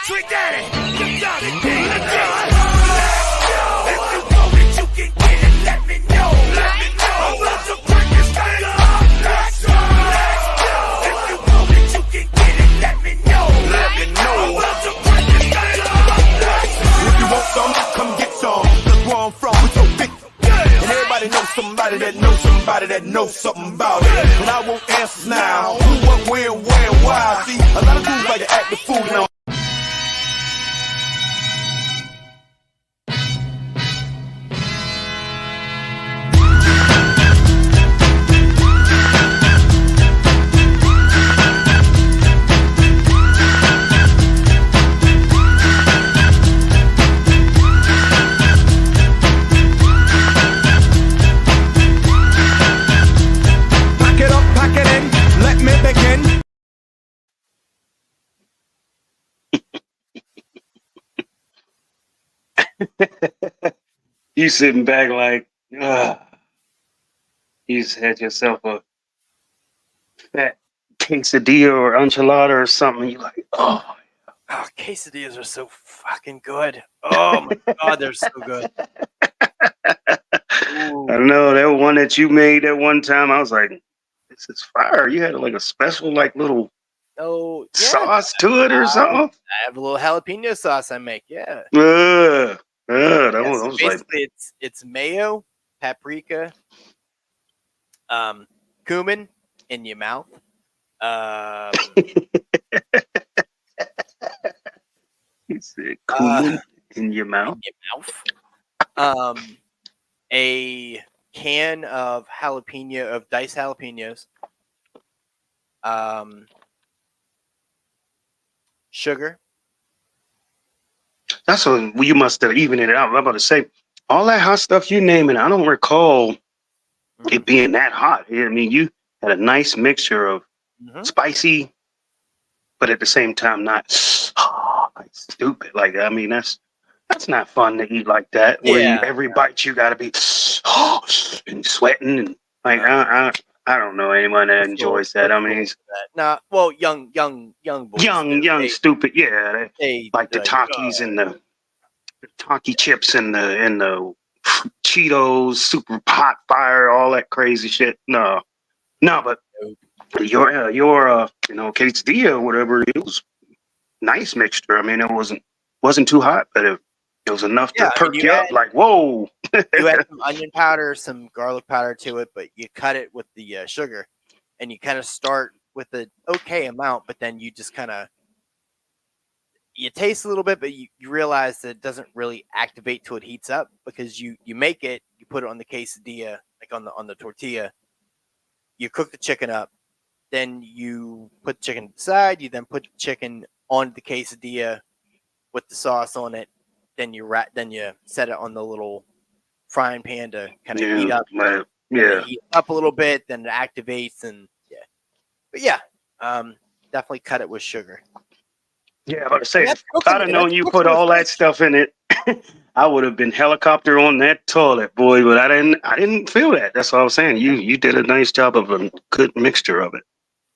Sweet Daddy, you got it, King. Let's go. If you want it, you can get it. Let me know. Let me know. I'm about to break this thing up. Let's go. If you want it, you can get it. Let me know. Let me know. I'm about to break this thing up. Let's go. If you want some, come get some. That's where I'm from with your big. And everybody knows somebody that knows somebody that knows something about it. And I want answers now. Who, what, where, why? See, a lot of dudes like to act the fool now. You sitting back like, you just had yourself a fat quesadilla or enchilada or something. You're like, oh, quesadillas are so fucking good. Oh my God, they're so good. I know that one that you made that one time. I was like, this is fire. You had like a special like little sauce to it or something. I have a little jalapeno sauce I make. Yeah. That was basically like... it's mayo, paprika, cumin in your mouth. You said cumin in your mouth. A can of diced jalapenos. Sugar. That's what you must have evened it out. I'm about to say, all that hot stuff you naming, I don't recall it being that hot. I mean, you had a nice mixture of spicy, but at the same time not like stupid. Like, I mean, that's not fun to eat like that. Where every bite you got to be and sweating and like I don't know anyone that enjoys that. I mean, young boys. Young, stupid. Yeah, they like the Takis and the Taki chips and the Cheetos, super hot fire, all that crazy shit. No, but your quesadilla or whatever, it was nice mixture. I mean, it wasn't too hot, but it was enough to perk you up. Like, whoa. You add some onion powder, some garlic powder to it, but you cut it with the sugar, and you kind of start with an okay amount, but then you just kind of you taste a little bit, but you realize that it doesn't really activate till it heats up because you make it, you put it on the quesadilla, like on the tortilla, you cook the chicken up, then you put the chicken aside, you then put the chicken on the quesadilla with the sauce on it, then you set it on the little frying pan to kind of heat up. Heat up a little bit, then it activates definitely cut it with sugar. Yeah, I was about to say, if I'd have known you put all that stuff in it, I would have been helicopter on that toilet, boy. But I didn't feel that. That's what I was saying. You did a nice job of a good mixture of it.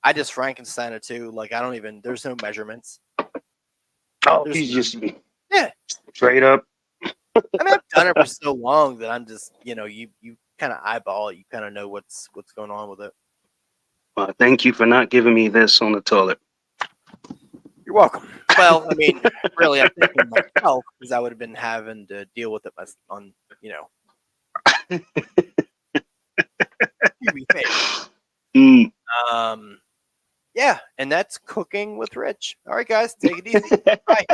I just Frankenstein it too. Like there's no measurements. Oh, you just straight up. I mean, I've done it for so long that I'm just, you kind of eyeball it. You kind of know what's going on with it. Well, thank you for not giving me this on the toilet. You're welcome. Well, I mean, really, I'm thinking myself because I would have been having to deal with it on. Yeah, and that's Cooking with Rich. All right, guys, take it easy. Bye.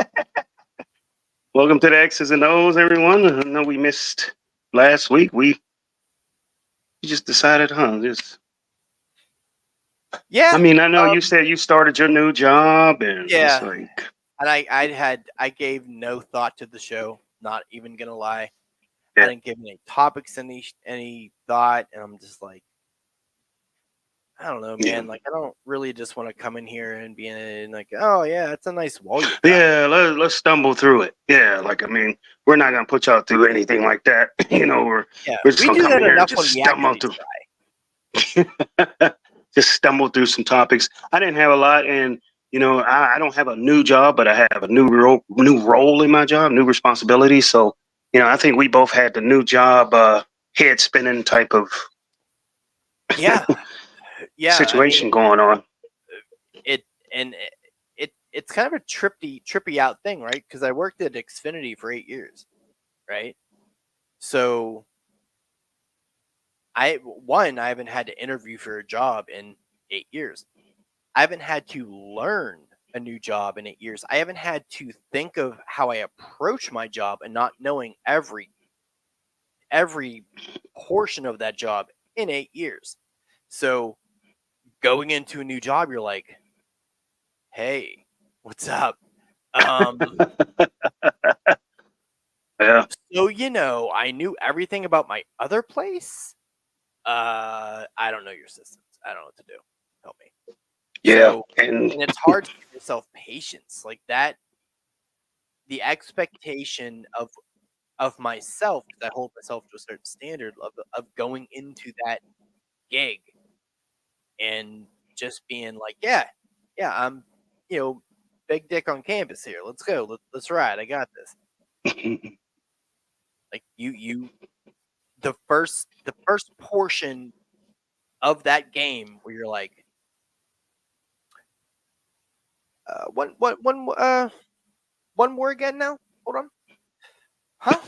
Welcome to the X's and O's, everyone. I know we missed last week. We just decided, Yeah. I mean, I know you said you started your new job, and it's like, and I gave no thought to the show. Not even gonna lie, I didn't give any topics any thought, and I'm just like, I don't know, man. Yeah. Like, I don't really just want to come in here and be like, oh yeah, it's a nice wall. Yeah, let's stumble through it. Yeah, like, I mean, we're not gonna put y'all through anything like that. We're just gonna come in here and just stumble through. Just stumble through some topics. I didn't have a lot, and I don't have a new job, but I have a new role in my job, new responsibility. So, I think we both had the new job head spinning type of Yeah, yeah. I mean, situation going on. it and it's kind of a trippy out thing, right? Because I worked at Xfinity for 8 years, right? So I haven't had to interview for a job in 8 years. I haven't had to learn a new job in 8 years. I haven't had to think of how I approach my job and not knowing every portion of that job in 8 years. So going into a new job, you're like, hey, what's up? Yeah. So I knew everything about my other place. I don't know your systems. I don't know what to do. Help me. Yeah. So, And and it's hard to give yourself patience like that. The expectation of myself, because I hold myself to a certain standard of going into that gig and just being like, yeah, I'm, big dick on campus here. Let's go. Let's ride. I got this. Like the first portion of that game where you're like, one more again now. Hold on, huh?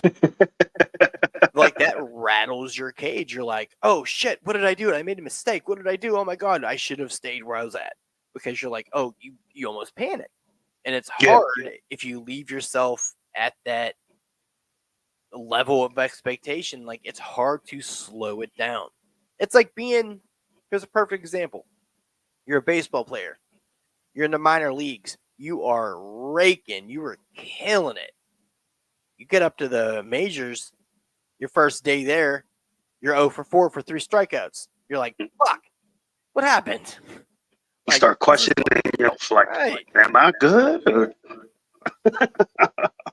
Like that rattles your cage. You're like, oh shit, what did I do? I made a mistake. What did I do? Oh my god, I should have stayed where I was at. Because you're like, oh, you almost panic, and it's Yeah. hard if you leave yourself at that level of expectation. Like it's hard to slow it down. It's like here's a perfect example. You're a baseball player. You're in the minor leagues. You are raking. You are killing it. You get up to the majors, your first day there, you're 0 for 4 for 3 strikeouts. You're like, fuck, what happened? you start questioning like, Right. am I good? Or...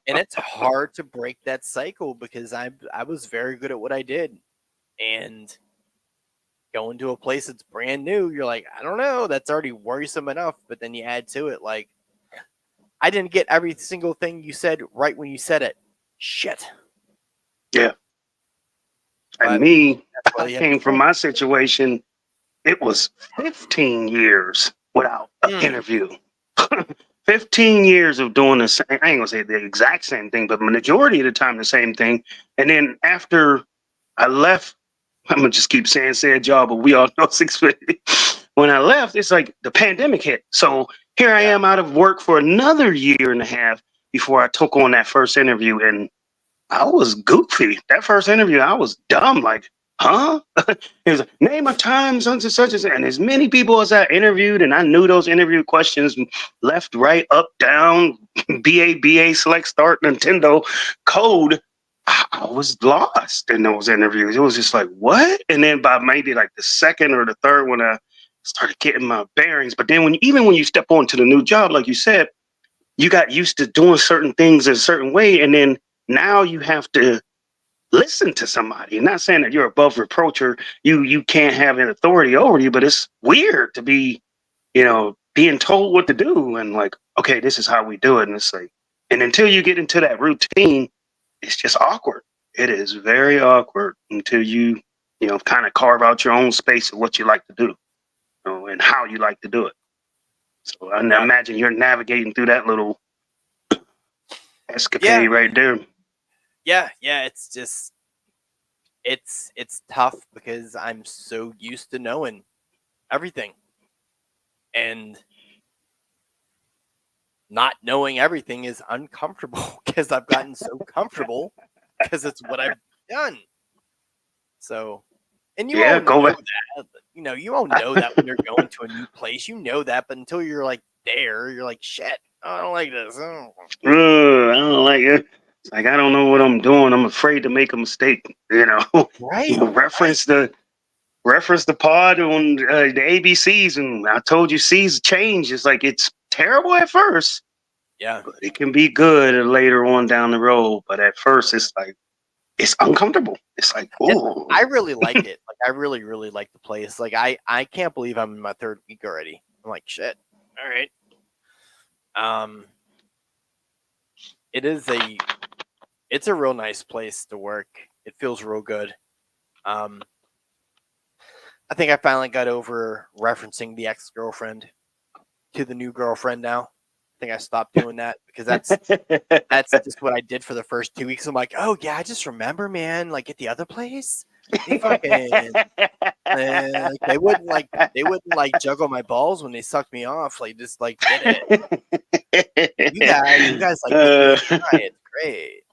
And it's hard to break that cycle because I was very good at what I did. And going to a place that's brand new, you're like, I don't know, that's already worrisome enough. But then you add to it, like, I didn't get every single thing you said right when you said it. Shit. Yeah. But And me, that's why I you have came to from think. my situation. It was 15 years without an interview. 15 years of doing the same. I ain't gonna say the exact same thing, but majority of the time the same thing. And then after I left, I'm gonna just keep saying said job, but we all know 650. When I left, it's like the pandemic hit. So here I am out of work for another year and a half before I took on that first interview, and I was goofy. That first interview, I was dumb. Like, huh? It was like, name a time, such and such, and as many people as I interviewed, and I knew those interview questions left, right, up, down, BA, select, start, Nintendo, code. I was lost in those interviews. It was just like, what? And then by maybe like the second or the third one, I started getting my bearings. But then even when you step onto the new job, like you said, you got used to doing certain things a certain way, and then now you have to listen to somebody. I'm not saying that you're above reproach or you can't have an authority over you, but it's weird to be, being told what to do and like, okay, this is how we do it. And it's like, and until you get into that routine, it's just awkward. It is very awkward until you, kind of carve out your own space of what you like to do, and how you like to do it. So I imagine you're navigating through that little escapade right there. Yeah, it's just it's tough because I'm so used to knowing everything. And not knowing everything is uncomfortable because I've gotten so comfortable because it's what I've done. So, and you all know that, you all know that when you're going to a new place, you know that, but until you're like there, you're like, shit, I don't like this. I don't like it. It's like, I don't know what I'm doing. I'm afraid to make a mistake. Right. Reference the pod on the ABCs, and I told you C's change. It's like it's terrible at first. Yeah, but it can be good later on down the road. But at first, it's like it's uncomfortable. It's like, oh, I really like it. Like I really, really like the place. Like I can't believe I'm in my third week already. I'm like, shit. All right. It is it's a real nice place to work. It feels real good. I think I finally got over referencing the ex-girlfriend to the new girlfriend now. I think I stopped doing that because that's just what I did for the first 2 weeks. I'm like, oh yeah, I just remember, man, like at the other place, they fucking like, they wouldn't like juggle my balls when they sucked me off. Like just like did it. You guys like it's great.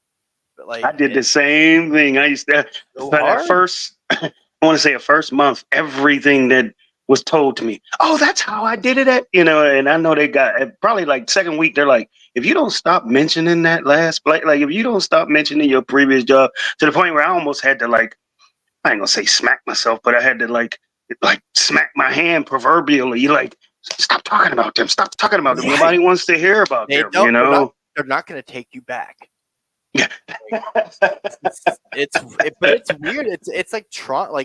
But like I did the same thing. I used to so for that hard. first I want to say a first month, everything that was told to me, oh, that's how I did it at, and I know they got probably like second week, they're like, if you don't stop mentioning that last like if you don't stop mentioning your previous job, to the point where I almost had to like, I ain't gonna say smack myself, but I had to like smack my hand proverbially, like, stop talking about them. Stop talking about them. Yeah. Nobody wants to hear about They them, don't. They're not going to take you back. Yeah. But it's weird. It's like trauma.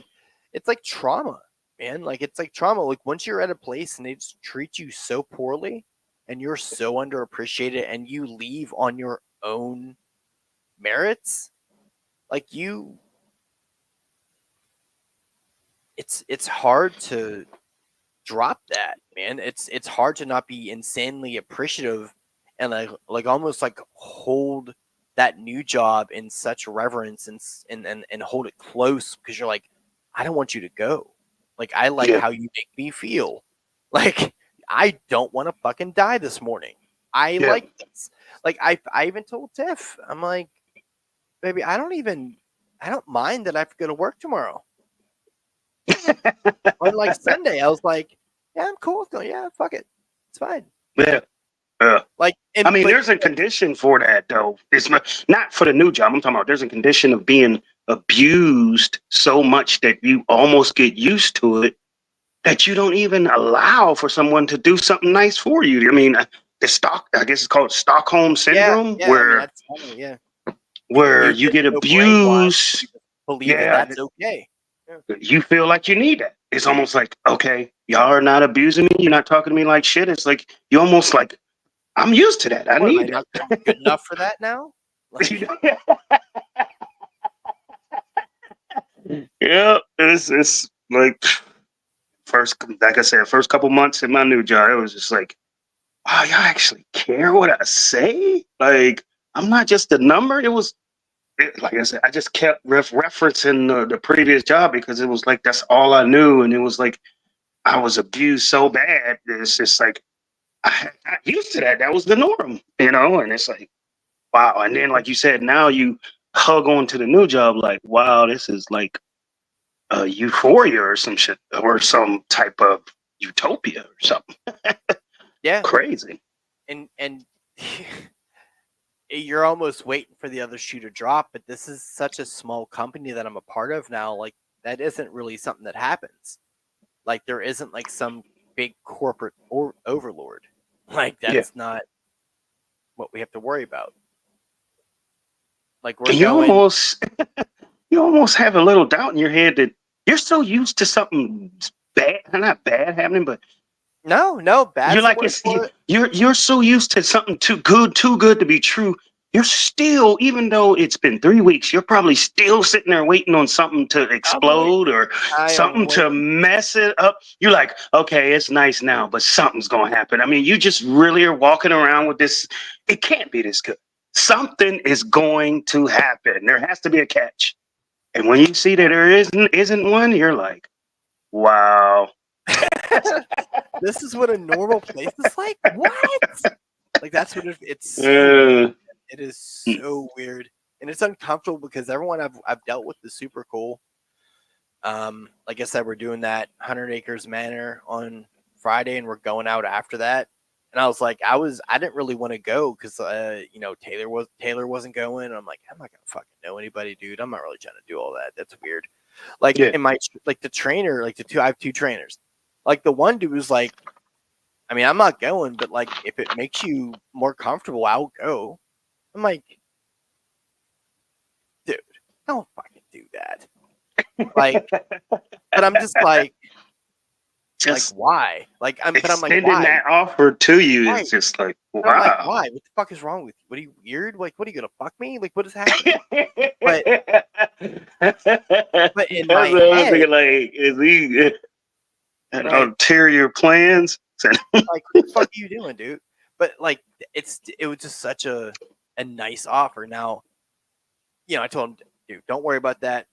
It's like trauma, man. Like it's like trauma. Like once you're at a place and they just treat you so poorly, and you're so underappreciated, and you leave on your own merits, like you. It's hard to drop that, man. It's hard to not be insanely appreciative and like almost like hold that new job in such reverence and hold it close because you're like, I don't want you to go. Like I like how you make me feel. Like I don't want to fucking die this morning. I like this. Like I even told Tiff, I'm like, baby, I don't mind that I have to go to work tomorrow. On like Sunday, I was like, yeah, I'm cool with going. Yeah, fuck it. It's fine. Yeah. Like, there's a condition for that, though. It's not for the new job. I'm talking about there's a condition of being abused so much that you almost get used to it, that you don't even allow for someone to do something nice for you. I mean, I guess it's called Stockholm syndrome, where you get abused. Believe that that's okay. You feel like you need that. It's almost like, okay, y'all are not abusing me. You're not talking to me like shit. It's like you almost like, I'm used to that. I need that. Not good enough for that now. Like, yeah, it's like like I said, first couple months in my new job, it was just like, wow, y'all actually care what I say? Like, I'm not just a number. Like I said, I just kept referencing the previous job because it was like that's all I knew, and it was like I was abused so bad. It's just like I got used to that. That was the norm, And it's like, wow. And then, like you said, now you hug on to the new job, like, wow, this is like a euphoria or some shit, or some type of utopia or something. Yeah, crazy. And you're almost waiting for the other shoe to drop, but this is such a small company that I'm a part of now. Like that isn't really something that happens. Like there isn't like some big corporate or overlord. Like that's not what we have to worry about. Like you almost have a little doubt in your head that you're so used to something bad, not bad happening, but no bad. You're like you're so used to something too good to be true. You're still, even though it's been 3 weeks, you're probably still sitting there waiting on something to explode or something to mess it up. You're like, okay, it's nice now, but something's gonna happen. I mean, you just really are walking around with this. It can't be this good. Something is going to happen. There has to be a catch. And when you see that there isn't one, you're like, wow. This is what a normal place is like. What? Like that's what it's. It is so weird, and it's uncomfortable because everyone I've dealt with is super cool. Like I said, we're doing that 100 Acres Manor on Friday, and we're going out after that. And I was like, I didn't really want to go because Taylor wasn't going. And I'm like, I'm not gonna fucking know anybody, dude. I'm not really trying to do all that. That's weird. Like in my the trainer, I have 2 trainers. Like the one dude was like, I mean, I'm not going, but like if it makes you more comfortable, I'll go. I'm like, dude, don't fucking do that. Like, but I'm just like, Just why? Like, but I'm like, extending why? that offer to you Right. is just like, But I'm like, wow. why? What the fuck is wrong with you? What are you weird? Like, what are you gonna fuck me? Like, what is happening? But That's in what my I was head, thinking. Like, is he had right? ulterior plans? Like, what the fuck are you doing, dude? But like, it was just such a nice offer. Now, I told him, dude, don't worry about that.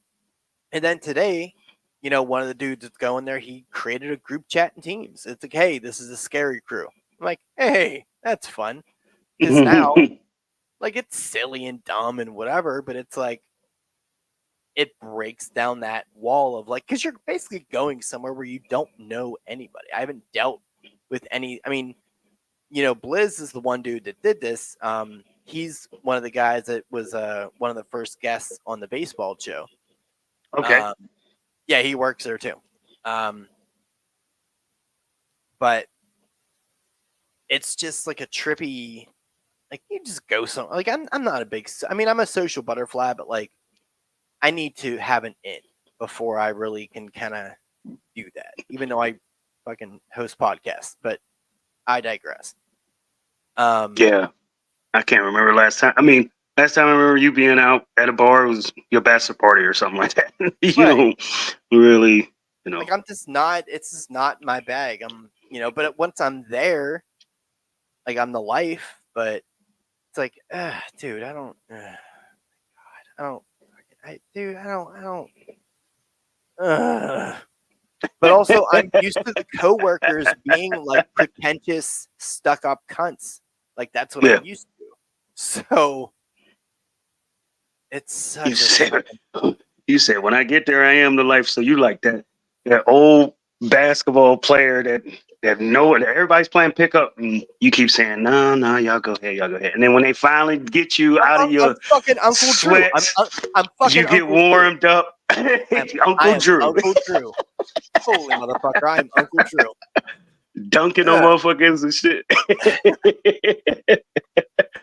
And then today, one of the dudes that's going there, he created a group chat in Teams. It's like, hey, this is a scary crew. I'm like, hey, that's fun. Because now, like, it's silly and dumb and whatever, but it's like, it breaks down that wall of like, because you're basically going somewhere where you don't know anybody. I haven't dealt with any. I mean, Blizz is the one dude that did this. He's one of the guys that was one of the first guests on the baseball show. Okay. Yeah, he works there too. But it's just like a trippy, like you just go somewhere. Like I'm not a big. I mean, I'm a social butterfly, but like I need to have an in before I really can kind of do that. Even though I fucking host podcasts, but I digress. Yeah, I can't remember last time. I mean, last time I remember you being out at a bar was your bachelor party or something like that. You Right. don't really, Like I'm just not. It's just not my bag. But once I'm there, like I'm the life. But it's like, dude, I don't. God, I don't. Dude, I don't. But also, I'm used to the coworkers being like pretentious, stuck-up cunts. Like that's what Yeah. I'm used to. So it's such You a said, you said when I get there, I am the life. So you like that old basketball player that know it. Everybody's playing pickup, and you keep saying, no, y'all go ahead, And then when they finally get you out of your I'm fucking Uncle Drew. sweats, I'm fucking you get Uncle warmed up. I Uncle am Drew Uncle Drew. Holy motherfucker, I'm Uncle Drew. dunking on motherfuckers and shit.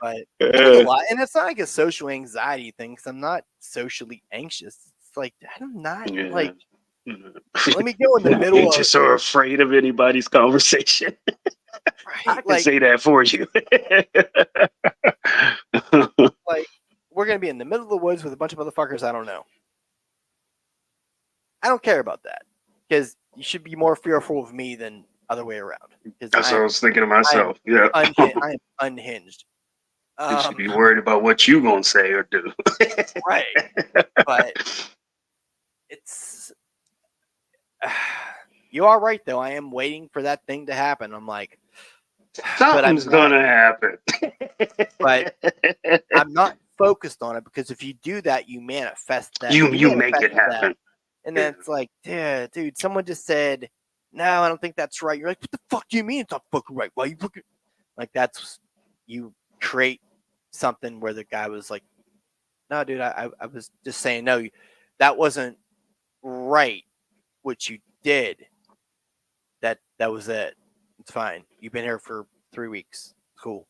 But there's a lot, and it's not like a social anxiety thing because I'm not socially anxious. It's like I'm not Yeah. like. Let me go in the middle Ain't of you so afraid of anybody's conversation? I can say that for you. like we're gonna be in the middle of the woods with a bunch of motherfuckers I don't know. I don't care about that because you should be more fearful of me than other way around. That's what I was thinking to myself. Yeah, I am unhinged. You should be worried about what you gonna say or do. Right, but it's. You are right though. I am waiting for that thing to happen. I'm like, Something's gonna happen. But I'm not focused on it because if you do that, you manifest that. You manifest make it happen. that. And then it's like, yeah, dude, someone just said, no, I don't think that's right. You're like, what the fuck do you mean it's not fucking right? Why you fucking like that's you create something where the guy was like, no, dude, I was just saying, no, that wasn't right. What you did. That was it. It's fine. You've been here for 3 weeks. Cool.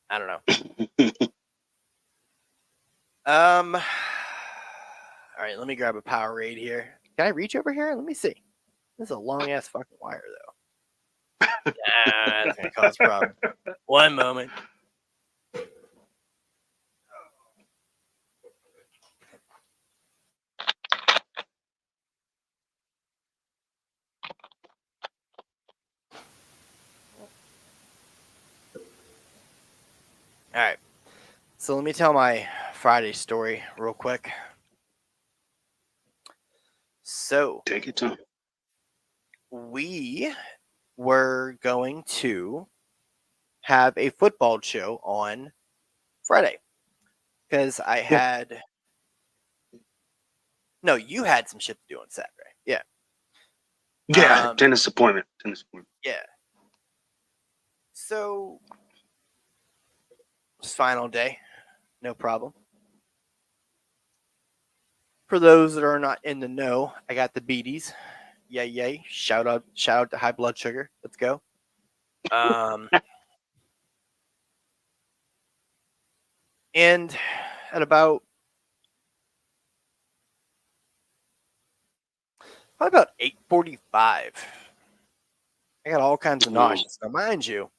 I don't know. All right, let me grab a Powerade here. Can I reach over here? Let me see. This is a long ass fucking wire though. That's gonna cause a problem. One moment. All right. So let me tell my Friday story real quick. So Take your time. We were going to have a football show on Friday because I had. No, you had some shit to do on Saturday. Yeah. Yeah, tennis appointment. Yeah. So it's final day. No problem. For those that are not in the know, I got the beaties. Yay. Shout out to high blood sugar. Let's go. And at about Probably about 8:45. I got all kinds of nauseous. Now, mind you,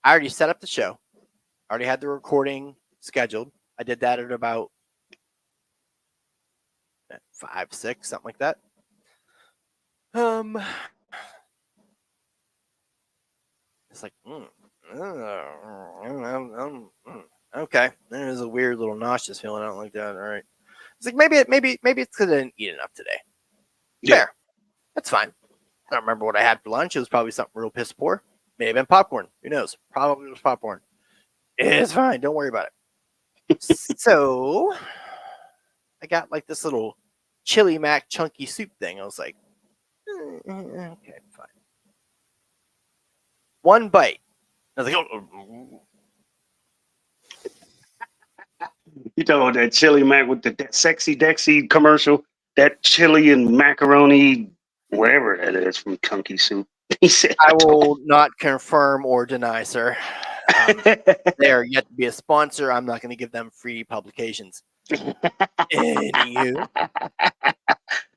I already set up the show. I already had the recording scheduled. I did that at about 5, 6, something like that. It's like, okay. There's a weird little nauseous feeling. I don't like that. All right. It's like maybe it's because I didn't eat enough today. Yeah. Fair. That's fine. I don't remember what I had for lunch. It was probably something real piss poor. May have been popcorn. Who knows? Probably was popcorn. It's fine. Don't worry about it. So I got like this little chili mac chunky soup thing. I was like, okay, fine. One bite. I was like, oh. You talking about that chili mac with that sexy Dexy commercial? That chili and macaroni, wherever that is from Chunky Soup. He said, I will not confirm or deny, sir. They are yet to be a sponsor. I'm not going to give them free publications. Anywho.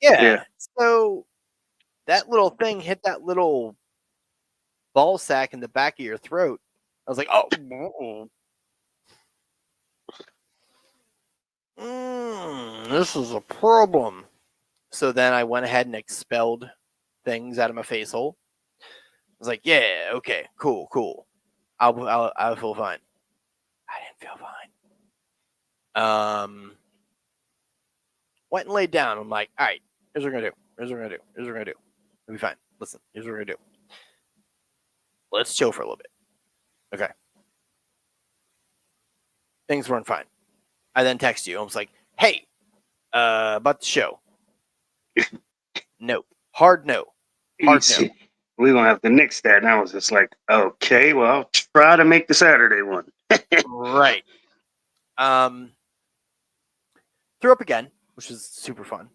Yeah. So that little thing hit that little ball sack in the back of your throat. I was like, oh. This is a problem. So then I went ahead and expelled things out of my face hole. I was like, yeah, okay, cool. I'll feel fine. I didn't feel fine. Went and laid down. I'm like, all right, here's what we're gonna do. It'll be fine. Listen, here's what we're gonna do. Let's chill for a little bit. Okay. Things weren't fine. I then text you. I was like, hey, about the show. No. Hard no. Hard no. We're going to have to nix that. And I was just like, okay, well, I'll try to make the Saturday one. Right. Threw up again, which was super fun.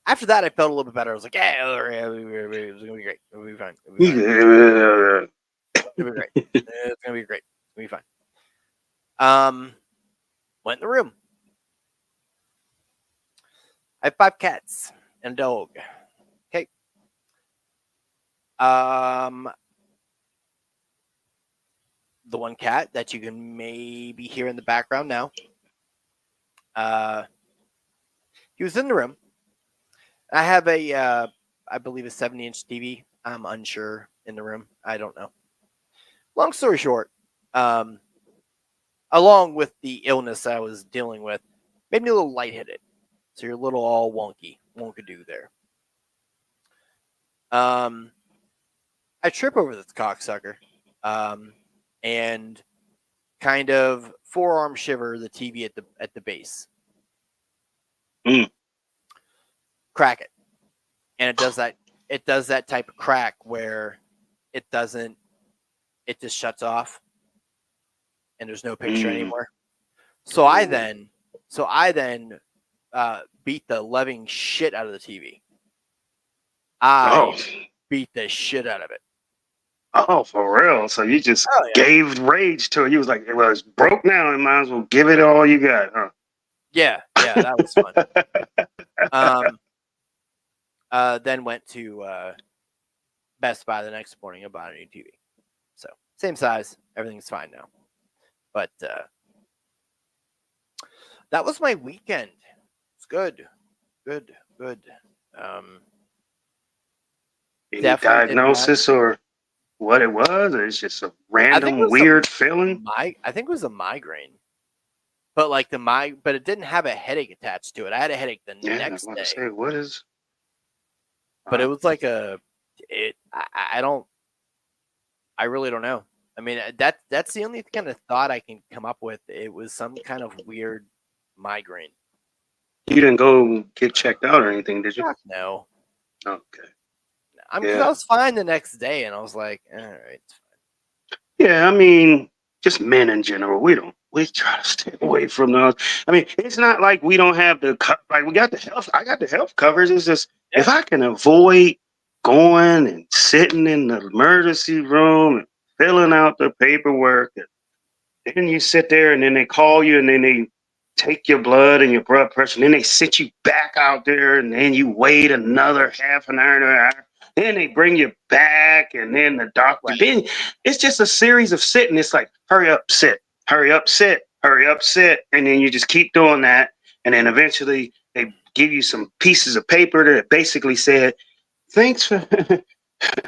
After that, I felt a little bit better. I was like, yeah, it was going to be great. It'll be fine. It'll be great. It's going to be great. It's going to be fine. Went in the room. I have 5 cats and a dog. Okay. The one cat that you can maybe hear in the background now. He was in the room. I have I believe a 70-inch TV. I'm unsure in the room. I don't know. Long story short, along with the illness I was dealing with, made me a little lightheaded. So you're a little all wonkadoo there. I trip over this cocksucker, and kind of forearm shiver the TV at the base. Crack it, and it does that. It does that type of crack where it doesn't. It just shuts off, and there's no picture anymore. So I then beat the living shit out of the TV. I beat the shit out of it. Oh, for real? So you just gave rage to it. You was like, well, it's broke now, and might as well give it all you got, huh? Yeah, that was fun. Then went to Best Buy the next morning and bought a new TV. So same size, everything's fine now. But that was my weekend. It's good. Any diagnosis or what it was, or it's just a random weird feeling? I think it was a migraine, but but it didn't have a headache attached to it. I had a headache the next day. Say, what is? But it was like I really don't know. I mean, that's the only kind of thought I can come up with. It was some kind of weird migraine. You didn't go get checked out or anything, did you? No. Okay. I was fine the next day, and I was like, all right, it's fine. Yeah, I mean, just men in general, we try to stay away from those. I mean, it's not like we don't have we got the health. I got the health covers. It's just if I can avoid going and sitting in the emergency room and filling out the paperwork, and then you sit there, and then they call you, and then they take your blood and your blood pressure, and then they sit you back out there, and then you wait another half an hour to an hour. Then they bring you back, and then the doctor. Right. Then it's just a series of sitting. It's like hurry up, sit, hurry up, sit, hurry up, sit, and then you just keep doing that, and then eventually they give you some pieces of paper that basically said, "Thanks for."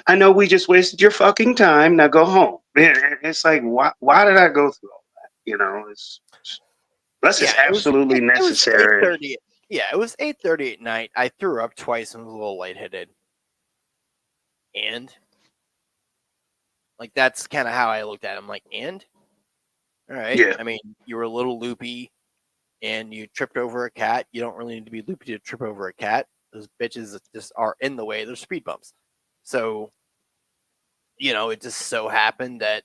I know we just wasted your fucking time. Now go home. Man, it's like, why did I go through all that? You know, unless it's absolutely necessary. It was 8:30. Yeah, it was 8:30 at night. I threw up twice and was a little lightheaded. And like that's kind of how I looked at it. I'm like, and all right. Yeah. I mean, you were a little loopy and you tripped over a cat. You don't really need to be loopy to trip over a cat. Those bitches just are in the way. They're speed bumps. So, you know, it just so happened that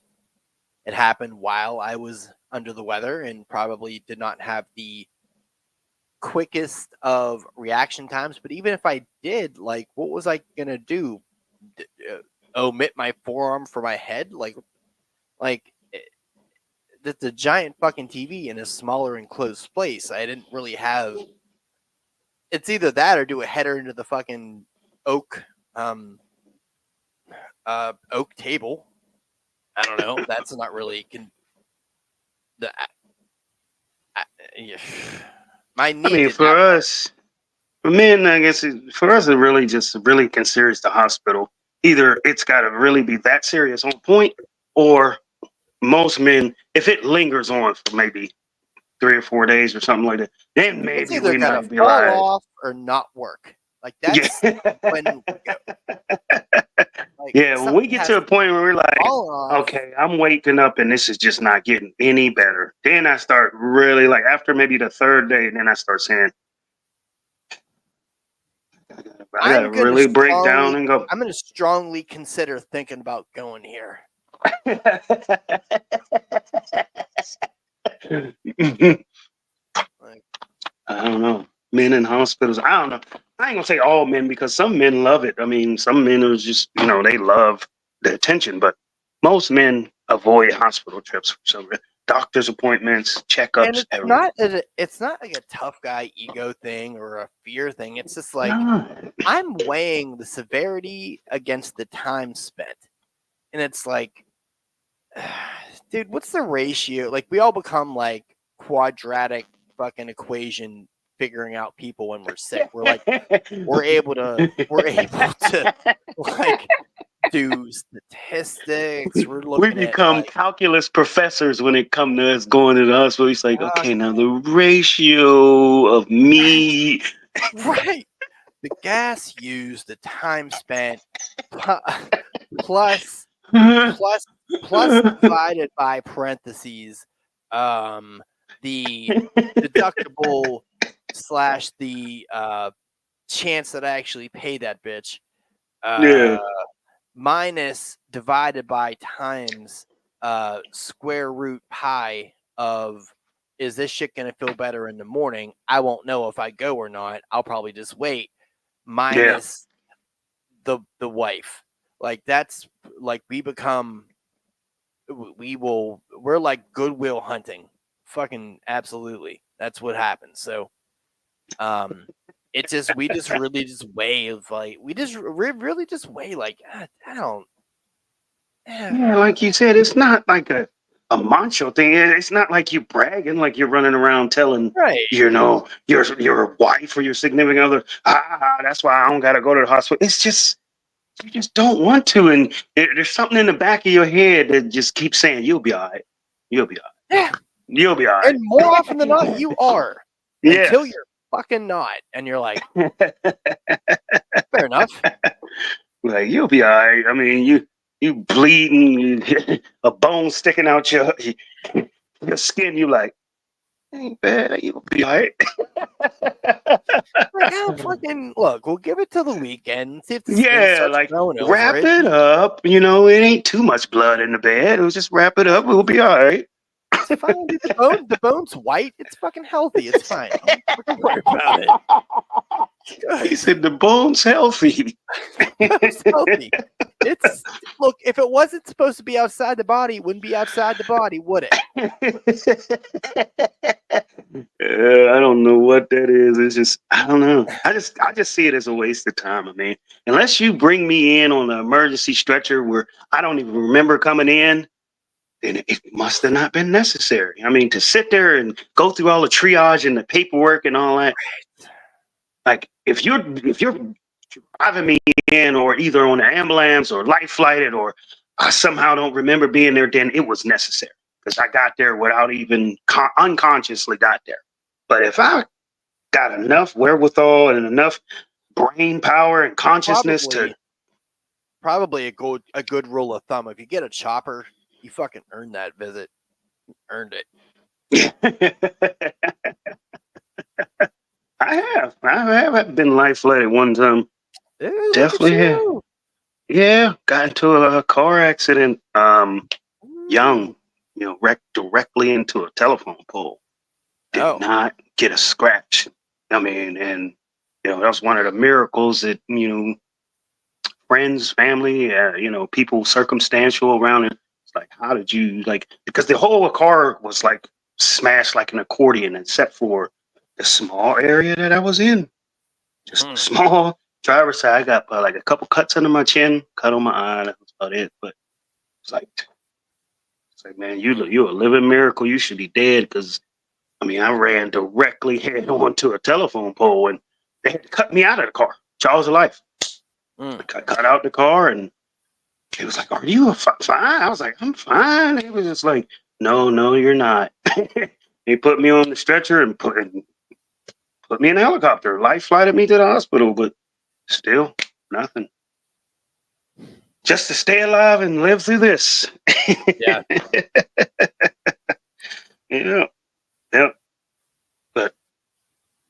it happened while I was under the weather and probably did not have the quickest of reaction times. But even if I did, like, what was I going to do? Omit my forearm for my head? That's a giant fucking TV in a smaller enclosed space. I didn't really have. It's either that or do a header into the fucking oak table. I don't know. That's not really my knee. I mean, for us, for men, I guess for us, it really just really considers the hospital. Either it's got to really be that serious on point, or most men, if it lingers on for maybe 3 or 4 days or something like that, then maybe we might be fall right. off or not work. Like that's when we go. Like, yeah, when we get to a point where we're like, off, okay, I'm waking up and this is just not getting any better. Then I start really like after maybe the third day, then I start saying, I gotta really break down and go. I'm gonna strongly consider thinking about going here. I don't know. Men in hospitals. I don't know. I ain't gonna say all men because some men love it. I mean, some men are just, you know, they love the attention, but most men avoid hospital trips for some reason. Doctor's appointments, checkups. And it's not like a tough guy ego thing or a fear thing. It's just like I'm weighing the severity against the time spent. And it's like, dude, what's the ratio? Like we all become like quadratic fucking equation figuring out people when we're sick. We're like we're able to like do statistics. We become calculus professors when it comes to us going to the hospital. It's like, okay, now the ratio of me, right? The gas used, the time spent, plus divided by parentheses, the deductible / the chance that I actually pay that bitch. Minus divided by times square root pi of is this shit gonna feel better in the morning? I won't know if I go or not. I'll probably just wait. Minus the wife. Like that's like we're like Goodwill Hunting. Fucking absolutely. That's what happens. So it's just we just really just weigh of like we really just weigh like I don't. Yeah, like you said, it's not like a macho thing. It's not like you bragging, like you're running around telling, you know, your wife or your significant other, that's why I don't gotta go to the hospital. It's just you just don't want to, and there's something in the back of your head that just keeps saying, "You'll be all right. You'll be all right. Yeah, you'll be all right." And more often than not, you are. Yeah. Until you're fucking not, and you're like, fair enough. Like you'll be all right. I mean, you bleeding, a bone sticking out your skin. You like, ain't bad. You'll be all right. Fucking look. We'll give it till the weekend. See if the like wrap it up. You know, it ain't too much blood in the bed. We'll just wrap it up. We'll be all right. It's fine. Dude. The bone's white. It's fucking healthy. It's fine. Don't worry about it. He said the bone's healthy. It's healthy. It's look. If it wasn't supposed to be outside the body, it wouldn't be outside the body, would it? I don't know what that is. It's just I don't know. I just see it as a waste of time. I mean, unless you bring me in on an emergency stretcher where I don't even remember coming in, then it must have not been necessary. I mean, to sit there and go through all the triage and the paperwork and all that. Like if you're driving me in or either on an ambulance or life flighted or I somehow don't remember being there, then it was necessary because I got there without even unconsciously got there. But if I got enough wherewithal and enough brain power and consciousness probably a good rule of thumb. If you get a chopper, you fucking earned that visit. Earned it. I have been life flighted one time. Ew, Definitely have. Yeah, got into a car accident. Young, wrecked directly into a telephone pole. Did not get a scratch. I mean, and that was one of the miracles that friends, family, people circumstantial around it. It's like, how did you because the whole car was like smashed like an accordion, except for the small area that I was in. Just small driver's side. I got like a couple cuts under my chin, cut on my eye. That was about it. But it's like, man, you're a living miracle. You should be dead because, I mean, I ran directly head on to a telephone pole and they had to cut me out of the car. Jaws of life. I cut out the car and he was like, "Are you fine?" I was like, "I'm fine." He was just like, No, you're not." He put me on the stretcher and put me in a helicopter. Life flighted me to the hospital, but still nothing. Just to stay alive and live through this. Yeah. Yep. But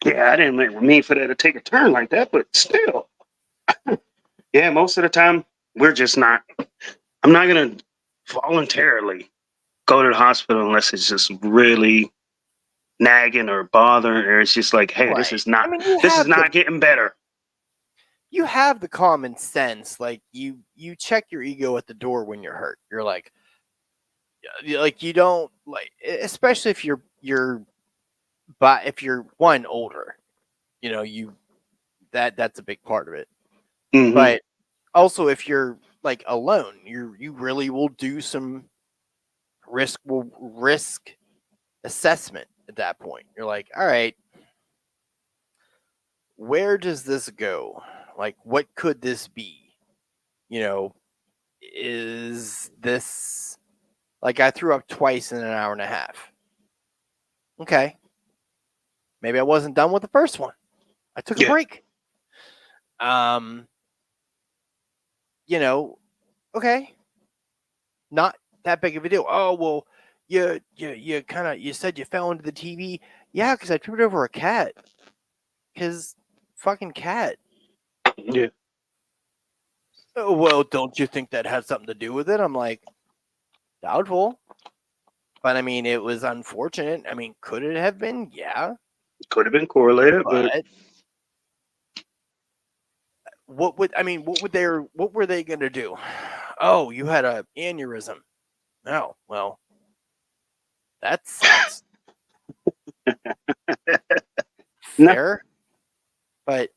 yeah, I didn't mean for that to take a turn like that, but still. Yeah, most of the time we're just not. I'm not gonna voluntarily go to the hospital unless it's just really nagging or bothering, or it's just like, hey, this is not getting better. You have the common sense, like you check your ego at the door when you're hurt. You're like you don't especially if you're one older, that's a big part of it. Mm-hmm. But also if you're like alone, you really will do some risk assessment at that point. You're like, all right, where does this go? Like, what could this be? Is this like I threw up twice in an hour and a half? Okay. Maybe I wasn't done with the first one. I took a break. Okay. Not that big of a deal. Oh, well, you said you fell into the TV. Yeah, because I tripped over a cat. Because fucking cat. Yeah. Oh, well, don't you think that had something to do with it? I'm like, doubtful. But I mean, it was unfortunate. I mean, could it have been? Yeah. Could have been correlated, but what were they going to do? Oh, you had an aneurysm. Oh, well, that sucks. Fair. But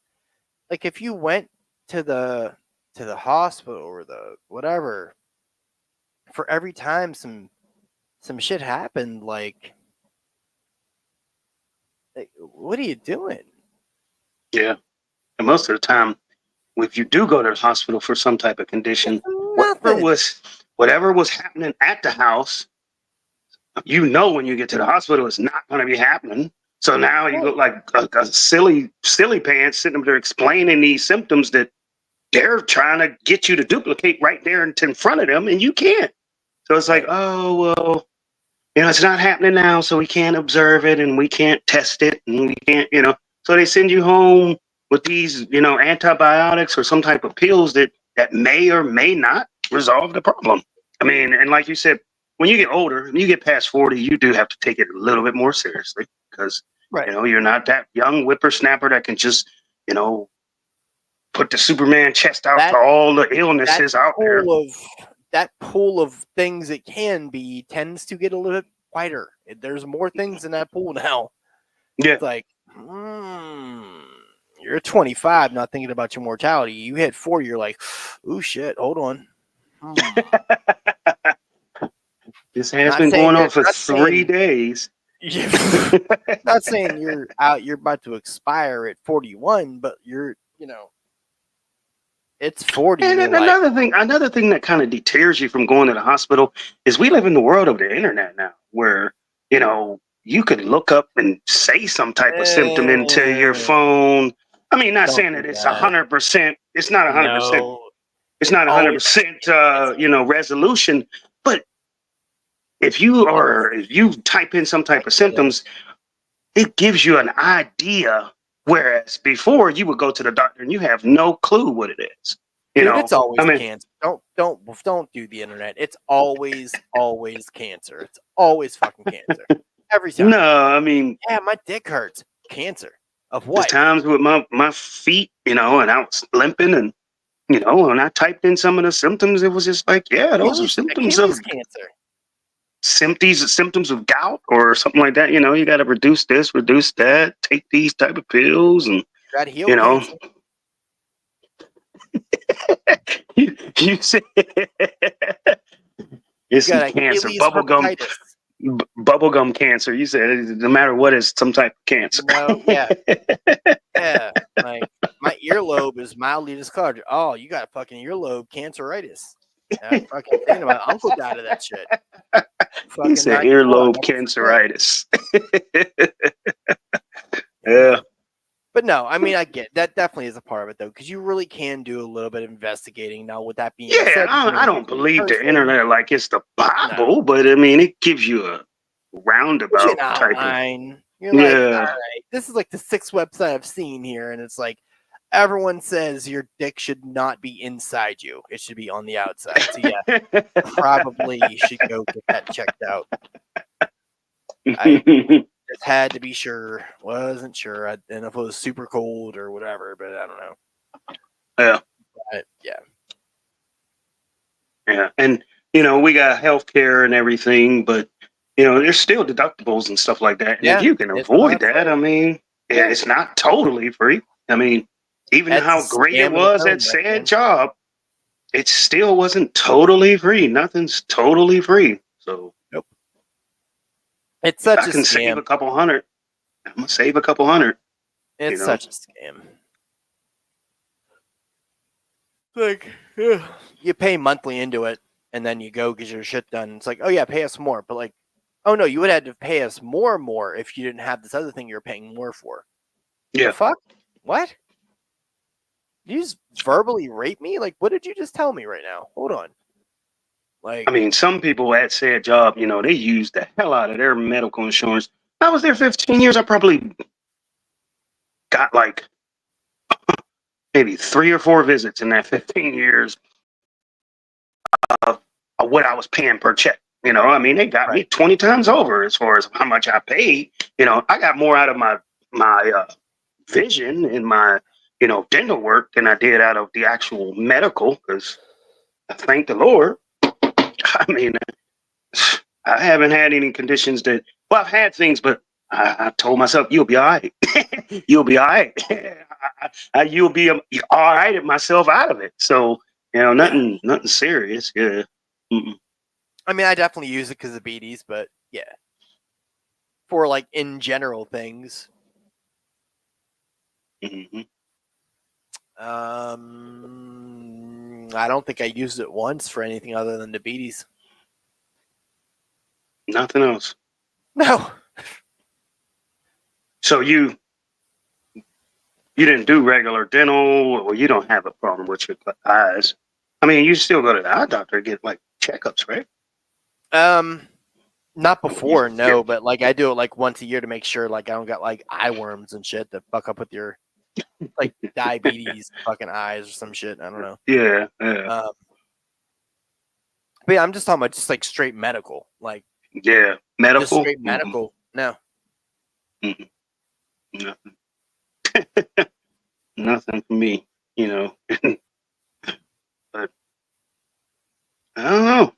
like if you went to the hospital or the whatever, for every time some shit happened, like what are you doing? Yeah. And most of the time, if you do go to the hospital for some type of condition, whatever was happening at the house, when you get to the hospital, it's not going to be happening. So now you look like a silly pants sitting up there explaining these symptoms that they're trying to get you to duplicate right there in front of them, and you can't. So it's like, oh, well, it's not happening now, so we can't observe it, and we can't test it, and we can't, So they send you home with these, antibiotics or some type of pills that may or may not resolve the problem. I mean, and like you said, when you get older, when you get past 40, you do have to take it a little bit more seriously because Right. you're not that young whippersnapper that can just put the Superman chest out That- to all the illnesses out there. That pool of things it can be tends to get a little bit wider. There's more things in that pool now. Yeah. It's like, you're 25, not thinking about your mortality. You hit 40, you're like, ooh, shit, hold on. This has Not been saying going on you're- for not 3 saying- days. Not saying you're about to expire at 41, but it's 40. And you're then like, another thing that kind of deters you from going to the hospital is we live in the world of the internet now, where you could look up and say some type of symptom into your phone. I mean, not Don't saying do that it's that. 100%. It's not 100%. no, It's not always 100% resolution. But if you type in some type of symptoms, it gives you an idea. Whereas before you would go to the doctor and you have no clue what it is. dude, it's always I mean, cancer. Don't do the internet. It's always cancer. It's always fucking cancer. Every time. no, I mean, Yeah, my dick hurts. Cancer. Of there's what? times with my feet, and I was limping, and when I typed in some of the symptoms, it was just like, yeah, those are symptoms Achilles of cancer. symptoms of gout or something like that. You got to reduce this, reduce that, take these type of pills, and Got heel you know. cancer. you said it's You got cancer, Achilles bubblegum. herpetitis. Bubblegum cancer. You said no matter what is some type of cancer. No, yeah. Yeah. Like my earlobe is mildly discolored. Oh, you got fucking earlobe canceritis. I'm fucking thinking about it. Uncle died of that shit. He Fucking said 94. earlobe canceritis. Yeah. But no, I mean, I get that definitely is a part of it though, because you really can do a little bit of investigating. Now, with that being Yeah, said, I don't believe the person, internet like it's the Bible, but I mean, it gives you a roundabout Push an type of. outline. You're like, Yeah. all right, this is like the 6th website I've seen here, and it's like everyone says your dick should not be inside you; it should be on the outside. So yeah, probably you should go get that checked out. I just had to be sure. Wasn't sure. I didn't know if it was super cold or whatever, but I don't know. Yeah. But, yeah. Yeah, and we got healthcare and everything, but there's still deductibles and stuff like that. And Yeah, if you can it's avoid not that, free. I mean, yeah, it's not totally free. I mean, even That's how a great scam it in was its at own right, man. said job, it still wasn't totally free. Nothing's totally free. So It's if such I a can save scam. a couple hundred, I'm gonna save a couple hundred. It's know. such a scam. Like, you pay monthly into it, and then you go get your shit done. It's like, oh yeah, pay us more. But like, oh no, you would have to pay us more if you didn't have this other thing you're paying more for. Yeah. The fuck? What? You just verbally rape me? Like, what did you just tell me right now? Hold on. Like, I mean, some people at said job, they use the hell out of their medical insurance. I was there 15 years. I probably got like maybe 3 or 4 visits in that 15 years of what I was paying per check. I mean, they got me 20 times over as far as how much I paid. I got more out of my vision and my dental work than I did out of the actual medical, because I thank the Lord. I mean, I haven't had any conditions that, well, I've had things, but I told myself, you'll be all right. You'll be all right. You'll be all right at myself out of it. So, nothing serious. Yeah. Mm-mm. I mean, I definitely use it because of beaties, but yeah. For like in general things. Mm-hmm. I don't think I used it once for anything other than diabetes. Nothing else. No. So you didn't do regular dental, or you don't have a problem with your eyes. I mean, you still go to the eye doctor to get like checkups, right? Not before, no, Yeah. but like I do it like once a year to make sure like I don't got like eye worms and shit that fuck up with your like diabetes fucking eyes or some shit. I don't know. Yeah. But yeah, I'm just talking about just like straight medical, like Yeah, just medical. straight medical. No, Mm-mm. Nothing. Nothing for me. You know, but I don't know.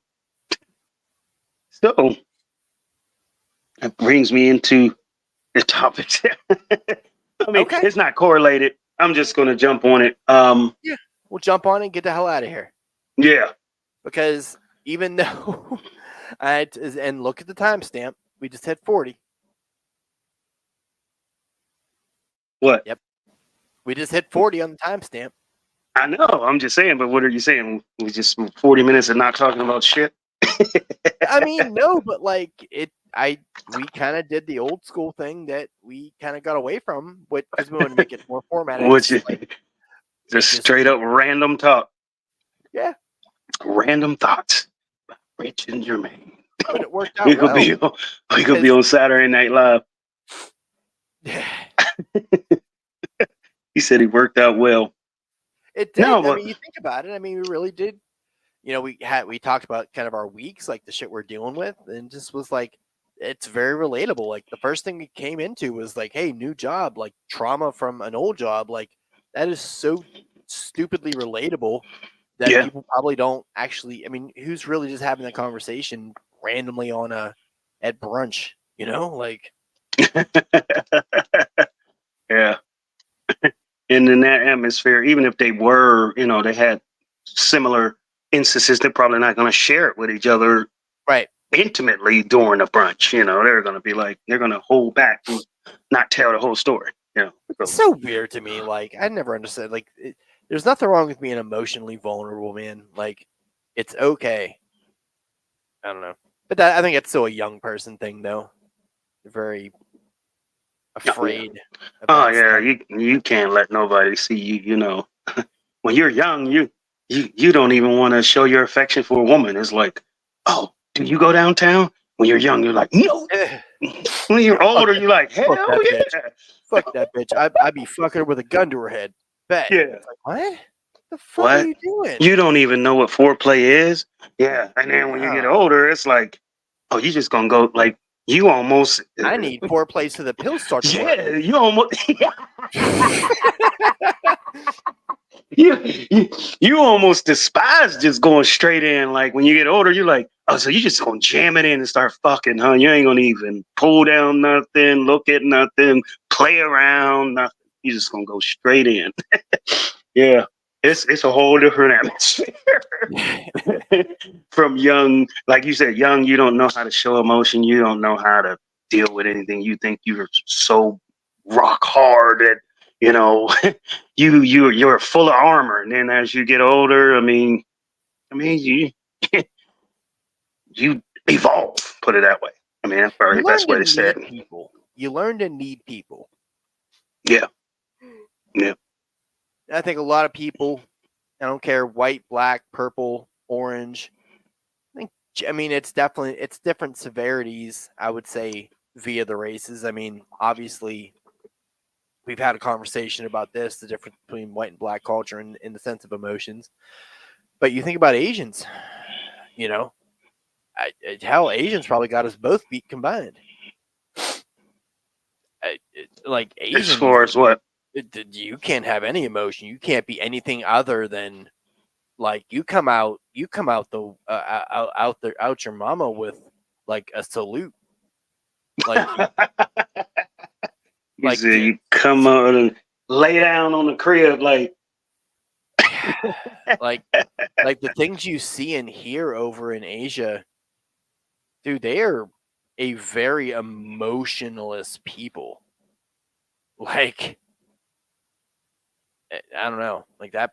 So that brings me into the topic. I mean, okay, it's not correlated. I'm just gonna jump on it. yeah, we'll jump on it and get the hell out of here. Yeah. Because even though and look at the timestamp, we just hit 40. What? Yep, we just hit 40 on the timestamp. I know. I'm just saying. But what are you saying? We just 40 minutes of not talking about shit. I mean, no, but like we kind of did the old school thing that we kind of got away from, because we want to make it more formatted. Which is Like, just straight up random talk. Yeah, Random thoughts. Rich and Jermaine. but it worked out We could well. be on Saturday Night Live. He said he worked out well. It did. No, I but mean, you think about it. I mean, we really did. You know, we talked about kind of our weeks, like the shit we're dealing with, and just was like, it's very relatable. Like the first thing we came into was like, hey, new job, like trauma from an old job. Like that is so stupidly relatable that yeah. people probably don't actually. I mean, who's really just having that conversation randomly at brunch? You know, like Yeah. And in that atmosphere, even if they were, they had similar instances, they're probably not going to share it with each other right. intimately during a brunch. They're going to be like, they're going to hold back and not tell the whole story. It's so weird to me. Like I never understood. Like there's nothing wrong with being emotionally vulnerable, man. Like it's okay. I don't know, but I think it's still a young person thing, though. They're very afraid. Of Oh that yeah, stuff. you can't let nobody see you. When you're young, you don't even want to show your affection for a woman. It's like, oh, do you go downtown? When you're young, you're like, no. When you're Fuck older, that, you're like, hell fuck that bitch. yeah. Fuck that bitch. I'd be fucking her with a gun to her head. Bet. Yeah. It's like, what? The fuck are What? you doing? You don't even know what foreplay is? Yeah. And then when you get older, it's like, oh, you just gonna go like you almost I need foreplay so the pills start to work. yeah, you almost you almost despise just going straight in. Like when you get older, you're like, oh, so you just gonna jam it in and start fucking, huh? You ain't gonna even pull down nothing, look at nothing, play around, nothing. You just gonna go straight in. Yeah. It's a whole different atmosphere. From young, like you said, young, you don't know how to show emotion, you don't know how to deal with anything. You think you're so rock hard that you're full of armor, and then as you get older, you you evolve. Put it that way. I mean, that's probably You the best learn to way to say it. need people. You learn to need people. Yeah, yeah. I think a lot of people, I don't care, white, black, purple, orange. I mean, it's different severities, I would say, via the races. I mean, obviously, we've had a conversation about this, the difference between white and black culture in the sense of emotions. But you think about Asians, you know, hell, Asians probably got us both beat combined. Like As Asians, far as what? you can't have any emotion. You can't be anything other than like you come out the out your mama with like a salute. Like You say you come out and lay down on the crib like like the things you see and hear over in Asia, dude, they are a very emotionless people. Like I don't know, like that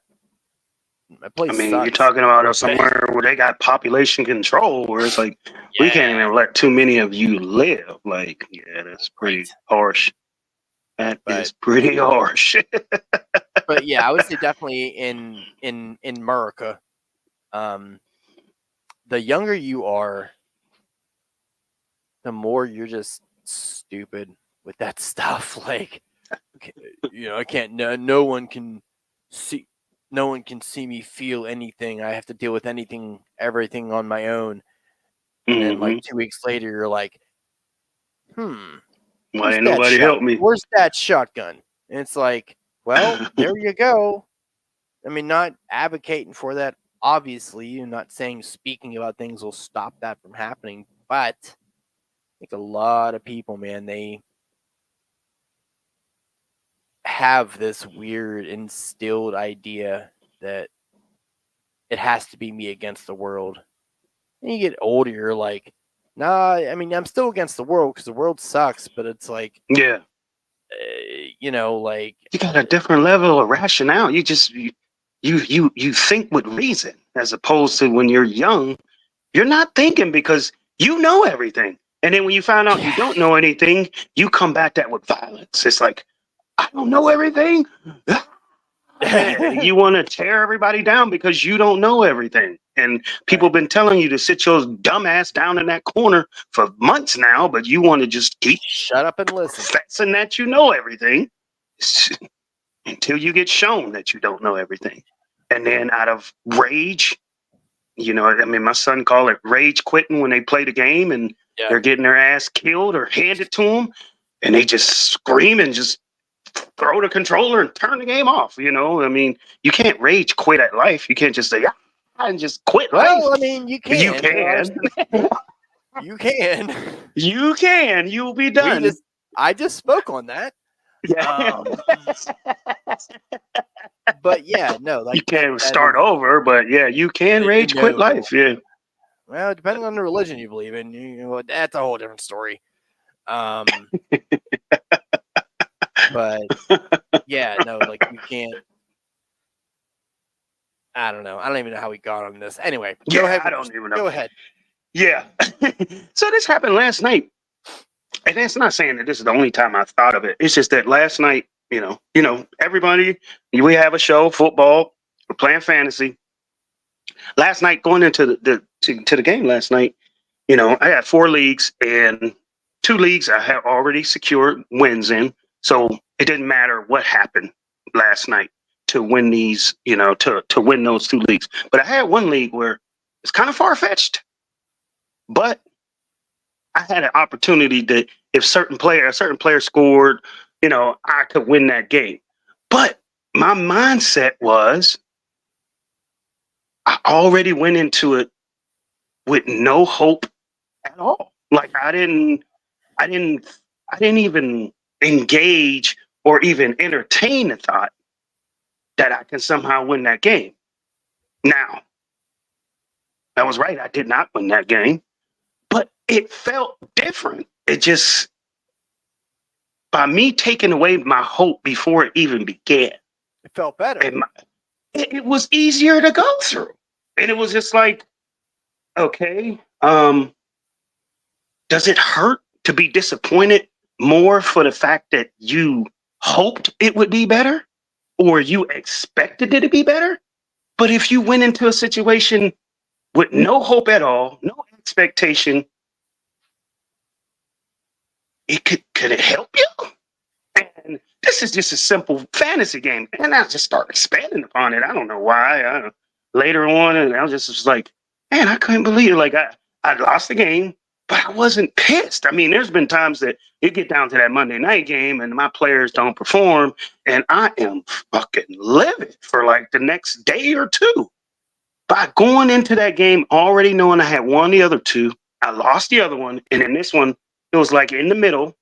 place you're sucks. talking about somewhere where they got population control, where it's like we can't even let too many of you live. Like, yeah, that's pretty harsh. That is pretty harsh. But yeah, I would say definitely in America, the younger you are, the more you're just stupid with that stuff. Like, I can't. No one can see. no one can see me feel anything. I have to deal with everything on my own. And then like 2 weeks later, you're like, Why where's ain't that nobody help me? Where's that shotgun? And it's like, well, there you go. I mean, not advocating for that, obviously. I'm not saying speaking about things will stop that from happening, but I think a lot of people, man, they have this weird instilled idea that it has to be me against the world. And you get older, you're like, nah, I mean, I'm still against the world because the world sucks, but it's like, Yeah. like You got a different level of rationale. You just you think with reason, as opposed to when you're young, you're not thinking because you know everything. And then when you find out you don't know anything, you combat that with violence. It's like, I don't know everything. You want to tear everybody down because you don't know everything. And people have been telling you to sit your dumb ass down in that corner for months now, but you want to just keep shut up and listen. professing that you know everything until you get shown that you don't know everything. And then out of rage, I mean, my son called it rage quitting when they play the game and they're getting their ass killed or handed to them, and they just scream and just throw the controller and turn the game off. I mean, you can't rage quit at life. You can't just say, and just quit life. Well, I mean, you can. You can. You can. You can. You'll be done. I just spoke on that. Yeah. But yeah, no, like you can't start over, but yeah, you can rage quit life. Yeah. Well, depending on the religion you believe in, that's a whole different story. But yeah, no, like you can't. I don't know. I don't even know how we got on this. Anyway, go ahead. I don't even know. Go ahead. Yeah. So this happened last night. And that's not saying that this is the only time I thought of it. It's just that last night, everybody, we have a show, football, we're playing fantasy. Last night, going into the game last night, I had 4 leagues, and 2 leagues I have already secured wins in. So it didn't matter what happened last night to win these, to win those 2 leagues. But I had 1 league where it's kind of far-fetched, but I had an opportunity that if a certain player scored, I could win that game. But my mindset was I already went into it with no hope at all. Like I didn't even engage or even entertain the thought that I can somehow win that game. Now, I was right. I did not win that game. But it felt different. It just, by me taking away my hope before it even began, it felt better. It was easier to go through. And it was just like, okay, does it hurt to be disappointed more for the fact that you hoped it would be better or you expected it to be better? But if you went into a situation with no hope at all, no expectation, could it help you? And this is just a simple fantasy game, and I just start expanding upon it. I don't know why. Later on, and I was just like, man, I couldn't believe it. Like I lost the game, but I wasn't pissed. I mean, there's been times that you get down to that Monday night game, and my players don't perform, and I am fucking livid for like the next day or 2. By going into that game already knowing I had won the other 2, I lost the other one, and in this one, it was like in the middle.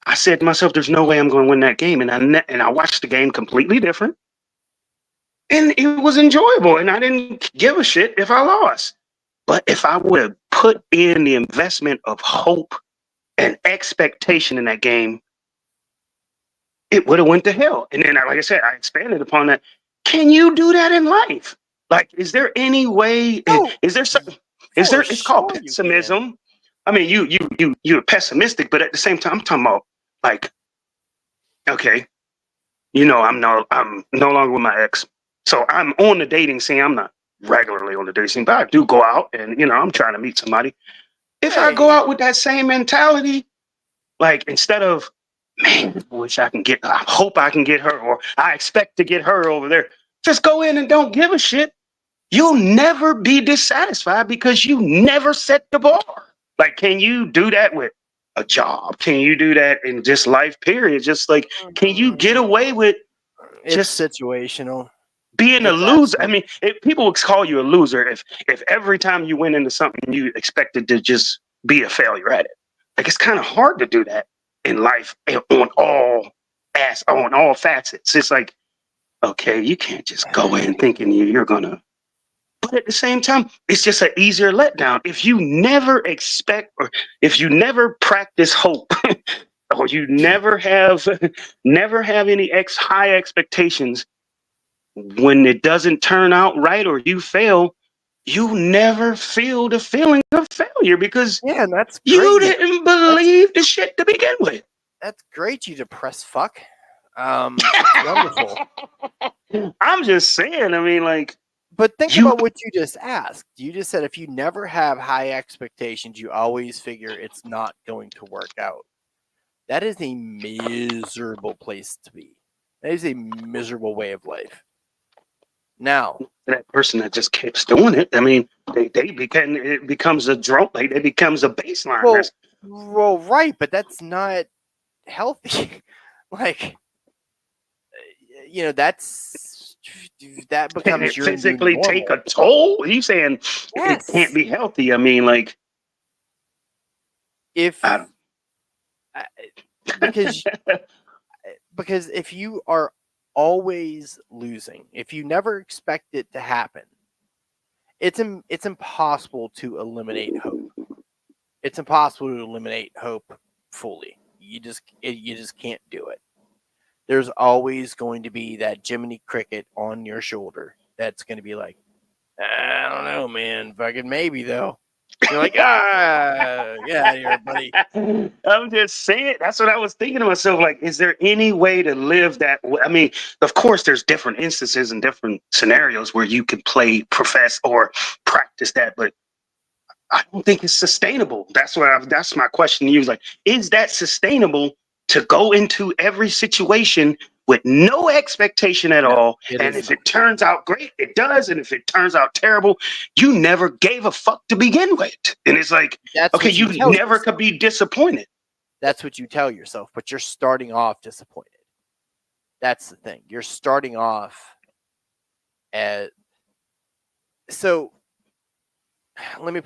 I said to myself, "There's no way I'm going to win that game," and I watched the game completely different, and it was enjoyable, and I didn't give a shit if I lost. But if I would have put in the investment of hope and expectation in that game, it would have went to hell. And then, like I said, I expanded upon that. Can you do that in life? Like, is there any way? No. Is there something? Is there? It's called pessimism. I mean, you're pessimistic, but at the same time, I'm talking about like, okay, I'm no longer with my ex, so I'm on the dating scene. I'm not regularly on the dating scene, but I do go out, and I'm trying to meet somebody. If I go out with that same mentality, like instead of, man, I hope I can get her, or I expect to get her over there. just go in and don't give a shit, you'll never be dissatisfied because you never set the bar. Like, can you do that with a job? Can you do that in just life, period? Just like, can you get away with It's just situational. being a It's loser? I absolute- mean, people would call you a loser if every time you went into something you expected to just be a failure at it. Like, it's kind of hard to do that in life on all facets. It's like, okay, you can't just go in thinking you're gonna. But at the same time, it's just an easier letdown if you never expect, or if you never practice hope, or you never have any high expectations. When it doesn't turn out right or you fail, you never feel the feeling of failure because Yeah, and that's you great. didn't believe the shit to begin with. That's great, you depressed fuck. It's wonderful. I'm just saying. I mean, like, But think You- about what you just asked. You just said if you never have high expectations, you always figure it's not going to work out. That is a miserable place to be. That is a miserable way of life. Now, that person that just keeps doing it. I mean, it becomes a drone. Like, it becomes a baseline. well, That's- well, right, but that's not healthy. Like, that Can becomes it your new physically take normal. a toll? Are you saying Yes. it can't be healthy? I mean, like, If I don't- because if you are always losing, if you never expect it to happen, it's impossible to eliminate hope. It's impossible to eliminate hope fully. You just can't do it. There's always going to be that Jiminy Cricket on your shoulder that's going to be like, I don't know, man. Fucking maybe though. You're like, yeah, here, buddy. I'm just saying. That's what I was thinking to myself. Like, is there any way to live that way? I mean, of course, there's different instances and different scenarios where you can profess, or practice that, but I don't think it's sustainable. That's my question to you. Is like, is that sustainable to go into every situation with no expectation at all? it And is if it turns out great, it does. And if it turns out terrible, you never gave a fuck to begin with. And it's like, That's okay, what you tell never yourself. could be disappointed. That's what you tell yourself, but you're starting off disappointed. That's the thing. You're starting off at so let me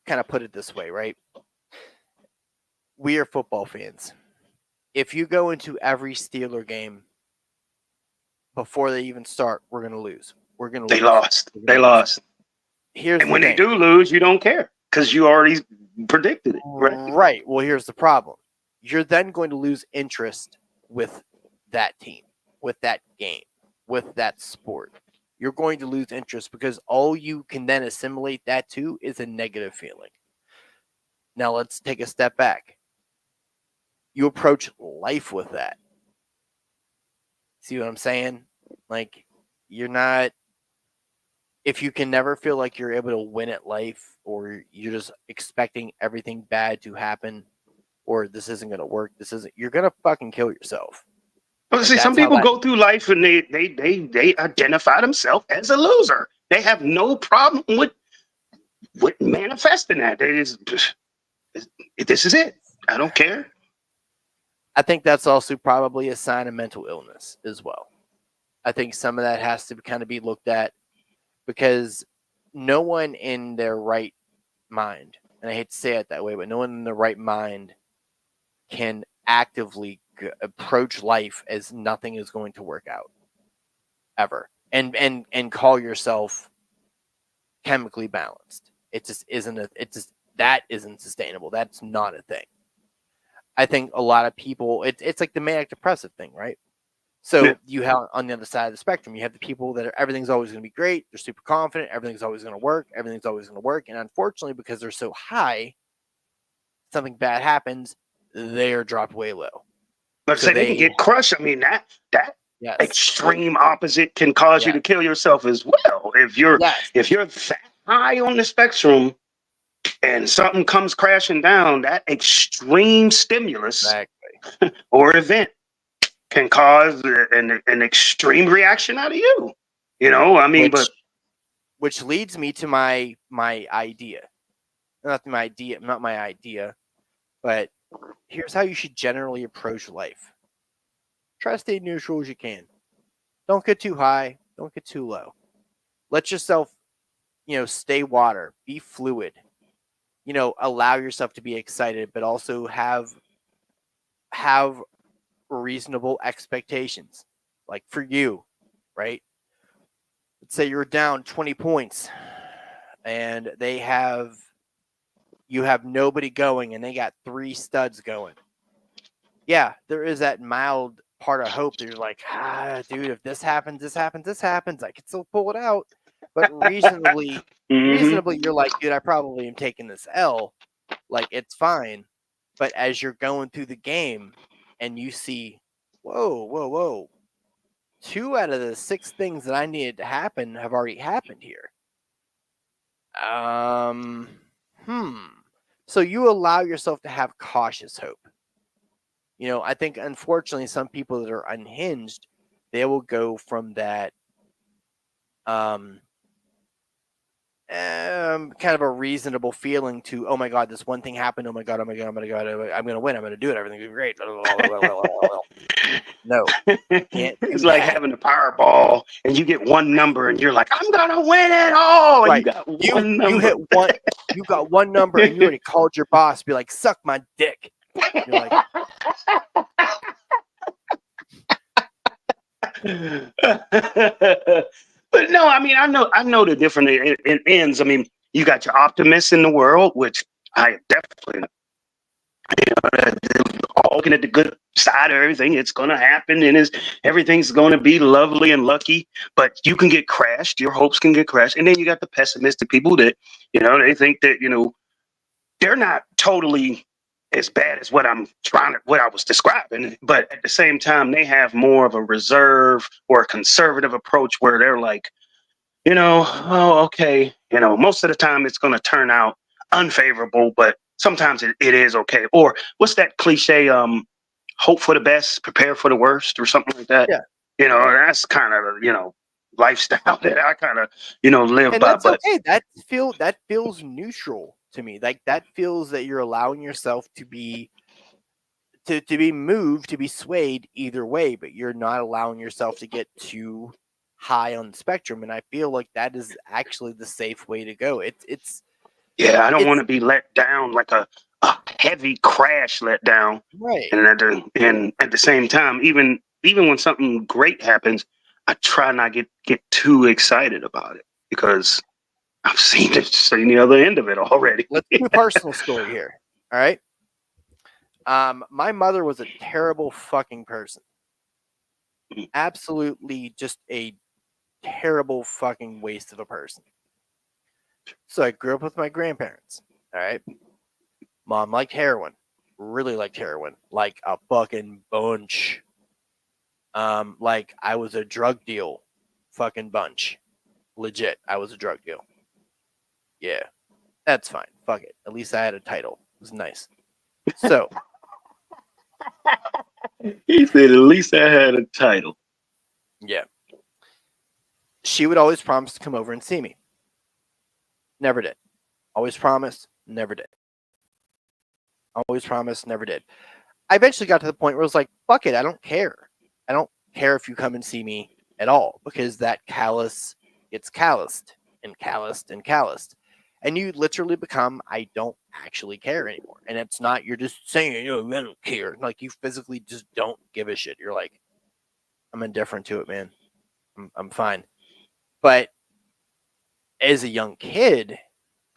kind of put it this way, right? We are football fans. If you go into every Steeler game before they even start, we're going to lose. We're going to They lose. lost. We're They gonna lost. Here's And the when they thing. do lose, you don't care because you already predicted it. Right. Right. Well, here's the problem. You're then going to lose interest with that team, with that game, with that sport. You're going to lose interest because all you can then assimilate that to is a negative feeling. Now let's take a step back. You approach life with that. See what I'm saying? Like, you're not, if you can never feel like you're able to win at life, or you're just expecting everything bad to happen, or this isn't going to work, you're going to fucking kill yourself. Well, see, That's some how people that- go through life and they identify themselves as a loser. They have no problem with manifesting that. They just, this is it. I don't care. I think that's also probably a sign of mental illness as well. I think some of that has to kind of be looked at, because no one in their right mind, and I hate to say it that way, but no one in their right mind can actively approach life as nothing is going to work out ever, and call yourself chemically balanced. It just isn't. That isn't sustainable. That's not a thing. I think a lot of people, it's like the manic depressive thing, right? So Yeah. you have on the other side of the spectrum, you have the people that everything's always going to be great. They're super confident. Everything's always going to work. Everything's always going to work. And unfortunately, because they're so high, something bad happens, they are dropped way low. But So say they can they- get crushed. I mean, that Yes. extreme opposite can cause you to Yes. kill yourself as well. If you're Yes. that high on the spectrum and something comes crashing down, that extreme stimulus Exactly. or event can cause an extreme reaction out of you. You know, I mean, which leads me to my idea. Not my idea, but here's how you should generally approach life. Try to stay neutral as you can. Don't get too high. Don't get too low. Let yourself, stay water. Be fluid. Allow yourself to be excited, but also have reasonable expectations. Like for you, right? Let's say you're down 20 points and you have nobody going and they got 3 studs going. Yeah, there is that mild part of hope that you're like, dude, if this happens, I can still pull it out. But reasonably, you're like, dude, I probably am taking this L. Like, it's fine. But as you're going through the game and you see, whoa, 2 out of the 6 things that I needed to happen have already happened here. So you allow yourself to have cautious hope. I think unfortunately some people that are unhinged, they will go from that kind of a reasonable feeling to, oh my God, this one thing happened. Oh my God, I'm going to win. I'm going to do it. Everything's going to be great. No. It's like having a Powerball and you get one number and you're like, I'm going to win it all. Right. You got one number. You hit one. You got one number and you already called your boss. Be like, suck my dick. You're like, but no, I mean, I know the different it ends. I mean, you got your optimists in the world, which I definitely, all looking at the good side of everything. It's going to happen, and everything's going to be lovely and lucky. But you can get crashed. Your hopes can get crashed, and then you got the pessimistic people that they think that they're not totally as bad as what I was describing, but at the same time, they have more of a reserve or a conservative approach where they're like, oh, okay, most of the time it's going to turn out unfavorable, but sometimes it is okay. Or what's that cliche? Hope for the best, prepare for the worst, or something like that. Yeah. That's kind of lifestyle that I kind of live and by. that's okay. That feels neutral to me. Like that feels that you're allowing yourself to be moved, to be swayed either way, but you're not allowing yourself to get too high on the spectrum. And I feel like that is actually the safe way to go. It's I don't want to be let down like a heavy crash let down. Right. And at the same time, even when something great happens, I try not get too excited about it because I've seen the other end of it already. Let's do a personal story here. All right. My mother was a terrible fucking person. Absolutely just a terrible fucking waste of a person. So I grew up with my grandparents. All right. Mom liked heroin. Really liked heroin. Like a fucking bunch. Like I was a drug deal fucking bunch. Legit. I was a drug deal. Yeah. That's fine. Fuck it. At least I had a title. It was nice. So he said, at least I had a title. Yeah. She would always promise to come over and see me. Never did. Always promised, never did. Always promised, never did. I eventually got to the point where I was like, fuck it, I don't care. I don't care if you come and see me at all, because that callus gets calloused and calloused and calloused. And you literally become, I don't actually care anymore. And it's not, you're just saying, I don't care. Like you physically just don't give a shit. You're like, I'm indifferent to it, man. I'm fine. But as a young kid,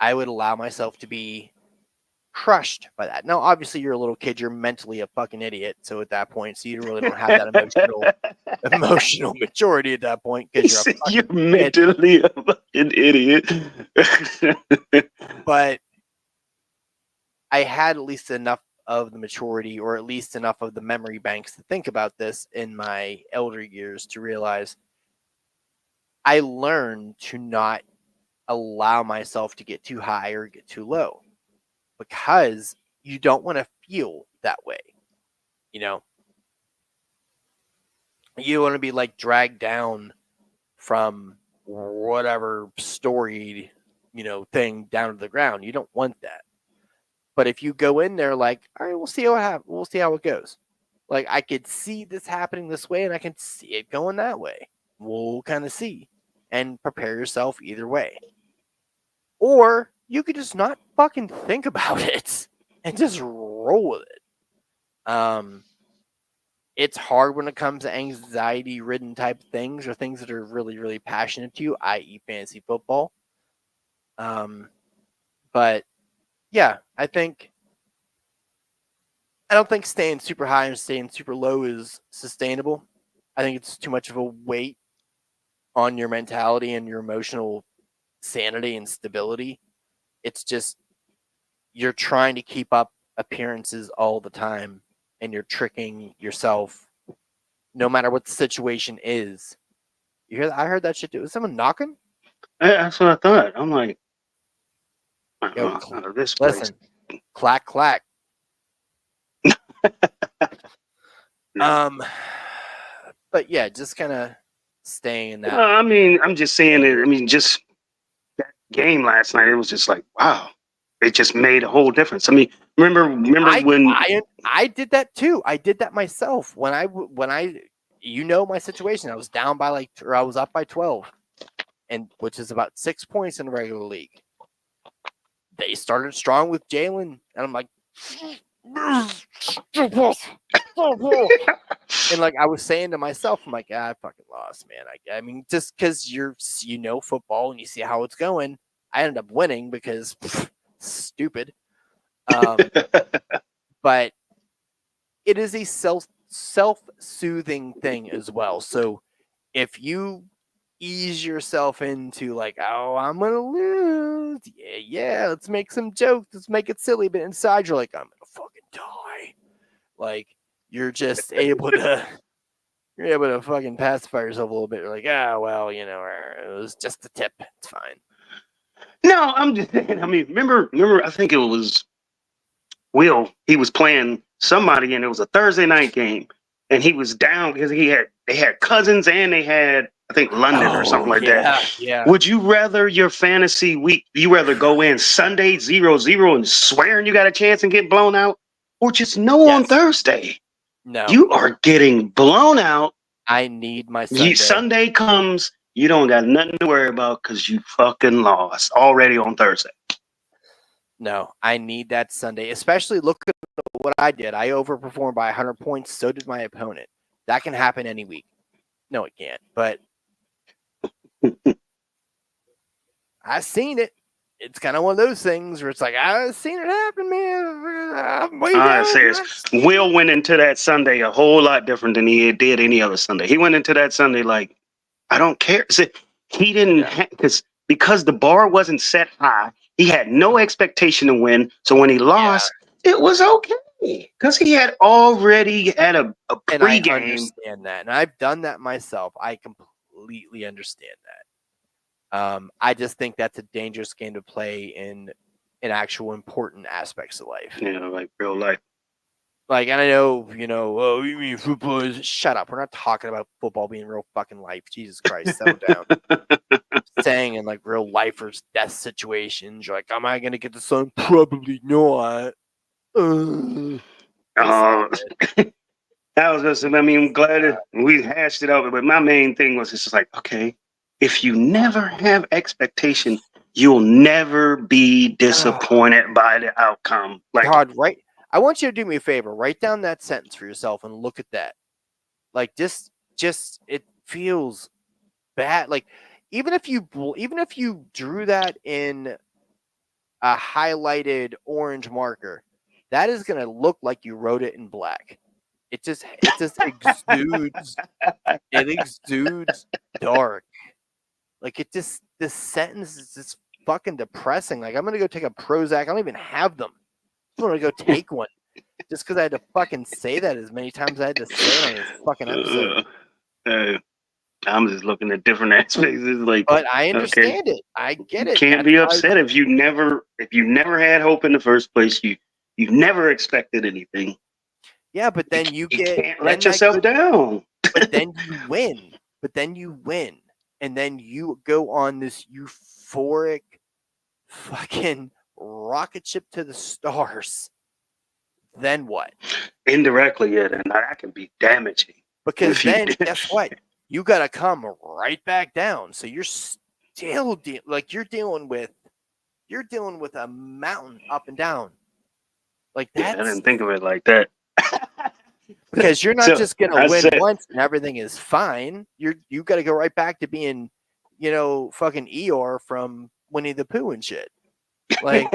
I would allow myself to be crushed by that. Now, obviously, you're a little kid. You're mentally a fucking idiot. So at that point, so you really don't have that emotional maturity at that point because you're mentally a fucking idiot. But I had at least enough of the maturity, or at least enough of the memory banks to think about this in my elder years to realize I learned to not allow myself to get too high or get too low, because you don't want to feel that way. You don't want to be like dragged down from whatever storied, thing down to the ground. You don't want that. But if you go in there like, all right, we'll see we'll see how it goes. Like, I could see this happening this way, and I can see it going that way. We'll kind of see and prepare yourself either way. Or you could just not fucking think about it and just roll with it. It's hard when it comes to anxiety-ridden type things or things that are really, really passionate to you, i.e. fantasy football. But yeah, I don't think staying super high and staying super low is sustainable. I think it's too much of a weight on your mentality and your emotional sanity and stability. It's just you're trying to keep up appearances all the time, and you're tricking yourself no matter what the situation is. You hear that? I heard that shit too. Was someone knocking? That's what I thought. I'm like, Yo, out of this place. listen, clack clack. But yeah, just kind of staying in that. I mean, I'm just saying it. I mean, just that game last night, it was just like, wow, it just made a whole difference. I mean, remember when I did that too. I did that myself when I my situation. I was down by I was up by 12, and which is about 6 points in the regular league. They started strong with Jalen, and I'm like, and like I was saying to myself, I'm like, I fucking lost, man. I mean, just because football and you see how it's going, I ended up winning because stupid. But it is a self-soothing thing as well. So if you ease yourself into like, oh, I'm gonna lose, yeah, let's make some jokes, let's make it silly, but inside you're like, I'm gonna fucking die. Like you're just able to fucking pacify yourself a little bit. You're like, well, it was just a tip, it's fine. No, I'm just saying. I mean, remember, I think it was Will. He was playing somebody, and it was a Thursday night game, and he was down because they had Cousins and they had, I think, London or something like that. Yeah. Would you rather your fantasy week, you rather go in Sunday 0-0 and swearing you got a chance and get blown out, or just know on Thursday? No. You are getting blown out. I need my Sunday. Sunday comes, you don't got nothing to worry about because you fucking lost already on Thursday. No, I need that Sunday, especially look at what I did. I overperformed by 100 points. So did my opponent. That can happen any week. No, it can't. But I've seen it. It's kind of one of those things where it's like, I've seen it happen, man. I'm way down. Serious. Will went into that Sunday a whole lot different than he did any other Sunday. He went into that Sunday like, I don't care. See, he didn't because the bar wasn't set high. He had no expectation to win. So when he lost, it was okay because he had already had a pregame. And I understand that, and I've done that myself. I completely understand that. I just think that's a dangerous game to play in actual important aspects of life. Yeah, like real life. Like, and I know, oh, you mean football is... Shut up. We're not talking about football being real fucking life. Jesus Christ, settle down. Saying in like real life or death situations, you're like, am I going to get the sun? Probably not. That was just, I mean, I'm glad we hashed it over, but my main thing was just like, okay, if you never have expectation, you'll never be disappointed by the outcome. Like, God, right? I want you to do me a favor. Write down that sentence for yourself and look at that. Like, just it feels bad. Like, even if you drew that in a highlighted orange marker, that is going to look like you wrote it in black. It just exudes. It exudes dark. Like, this sentence is just fucking depressing. Like, I'm going to go take a Prozac. I don't even have them. I'm going to go take one. Just because I had to fucking say that as many times as I had to say it on this fucking episode. I'm just looking at different aspects. Like, but I understand it. I get it. You can't be upset if you never had hope in the first place. You never expected anything. Yeah, but then you can't let yourself down. But then you win. and then you go on this euphoric fucking rocket ship to the stars, then what? Indirectly, yeah, and that can be damaging. Because If you- then guess what? You got to come right back down. So you're still you're dealing with a mountain up and down. Like Yeah, I that's didn't think of it like that. because you're not So, just gonna I win said- once and everything is fine. You got to go right back to being, fucking Eeyore from Winnie the Pooh and shit. Like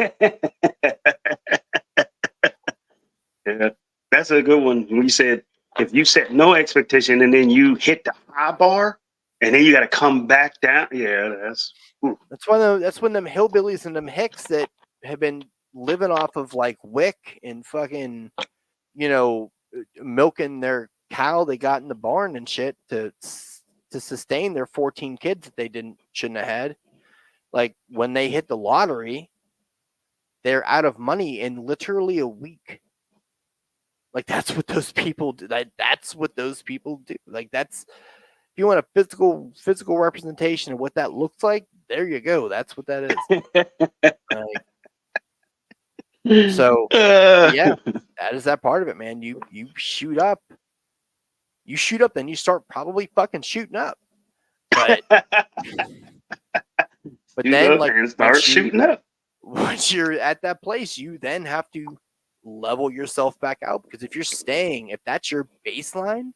Yeah, that's a good one. When you said if you set no expectation and then you hit the high bar and then you got to come back down. Yeah, that's when them hillbillies and them hicks that have been living off of like wick and fucking, milking their cow they got in the barn and shit to sustain their 14 kids that they shouldn't have had. Like when they hit the lottery, they're out of money in literally a week. Like that's what those people do. That's what those people do. Like that's if you want a physical representation of what that looks like, there you go. That's what that is. So yeah, that is that part of it, man. You shoot up, then you start probably fucking shooting up. But then like start shooting up. Once you're at that place, you then have to level yourself back out, because if you're staying, if that's your baseline,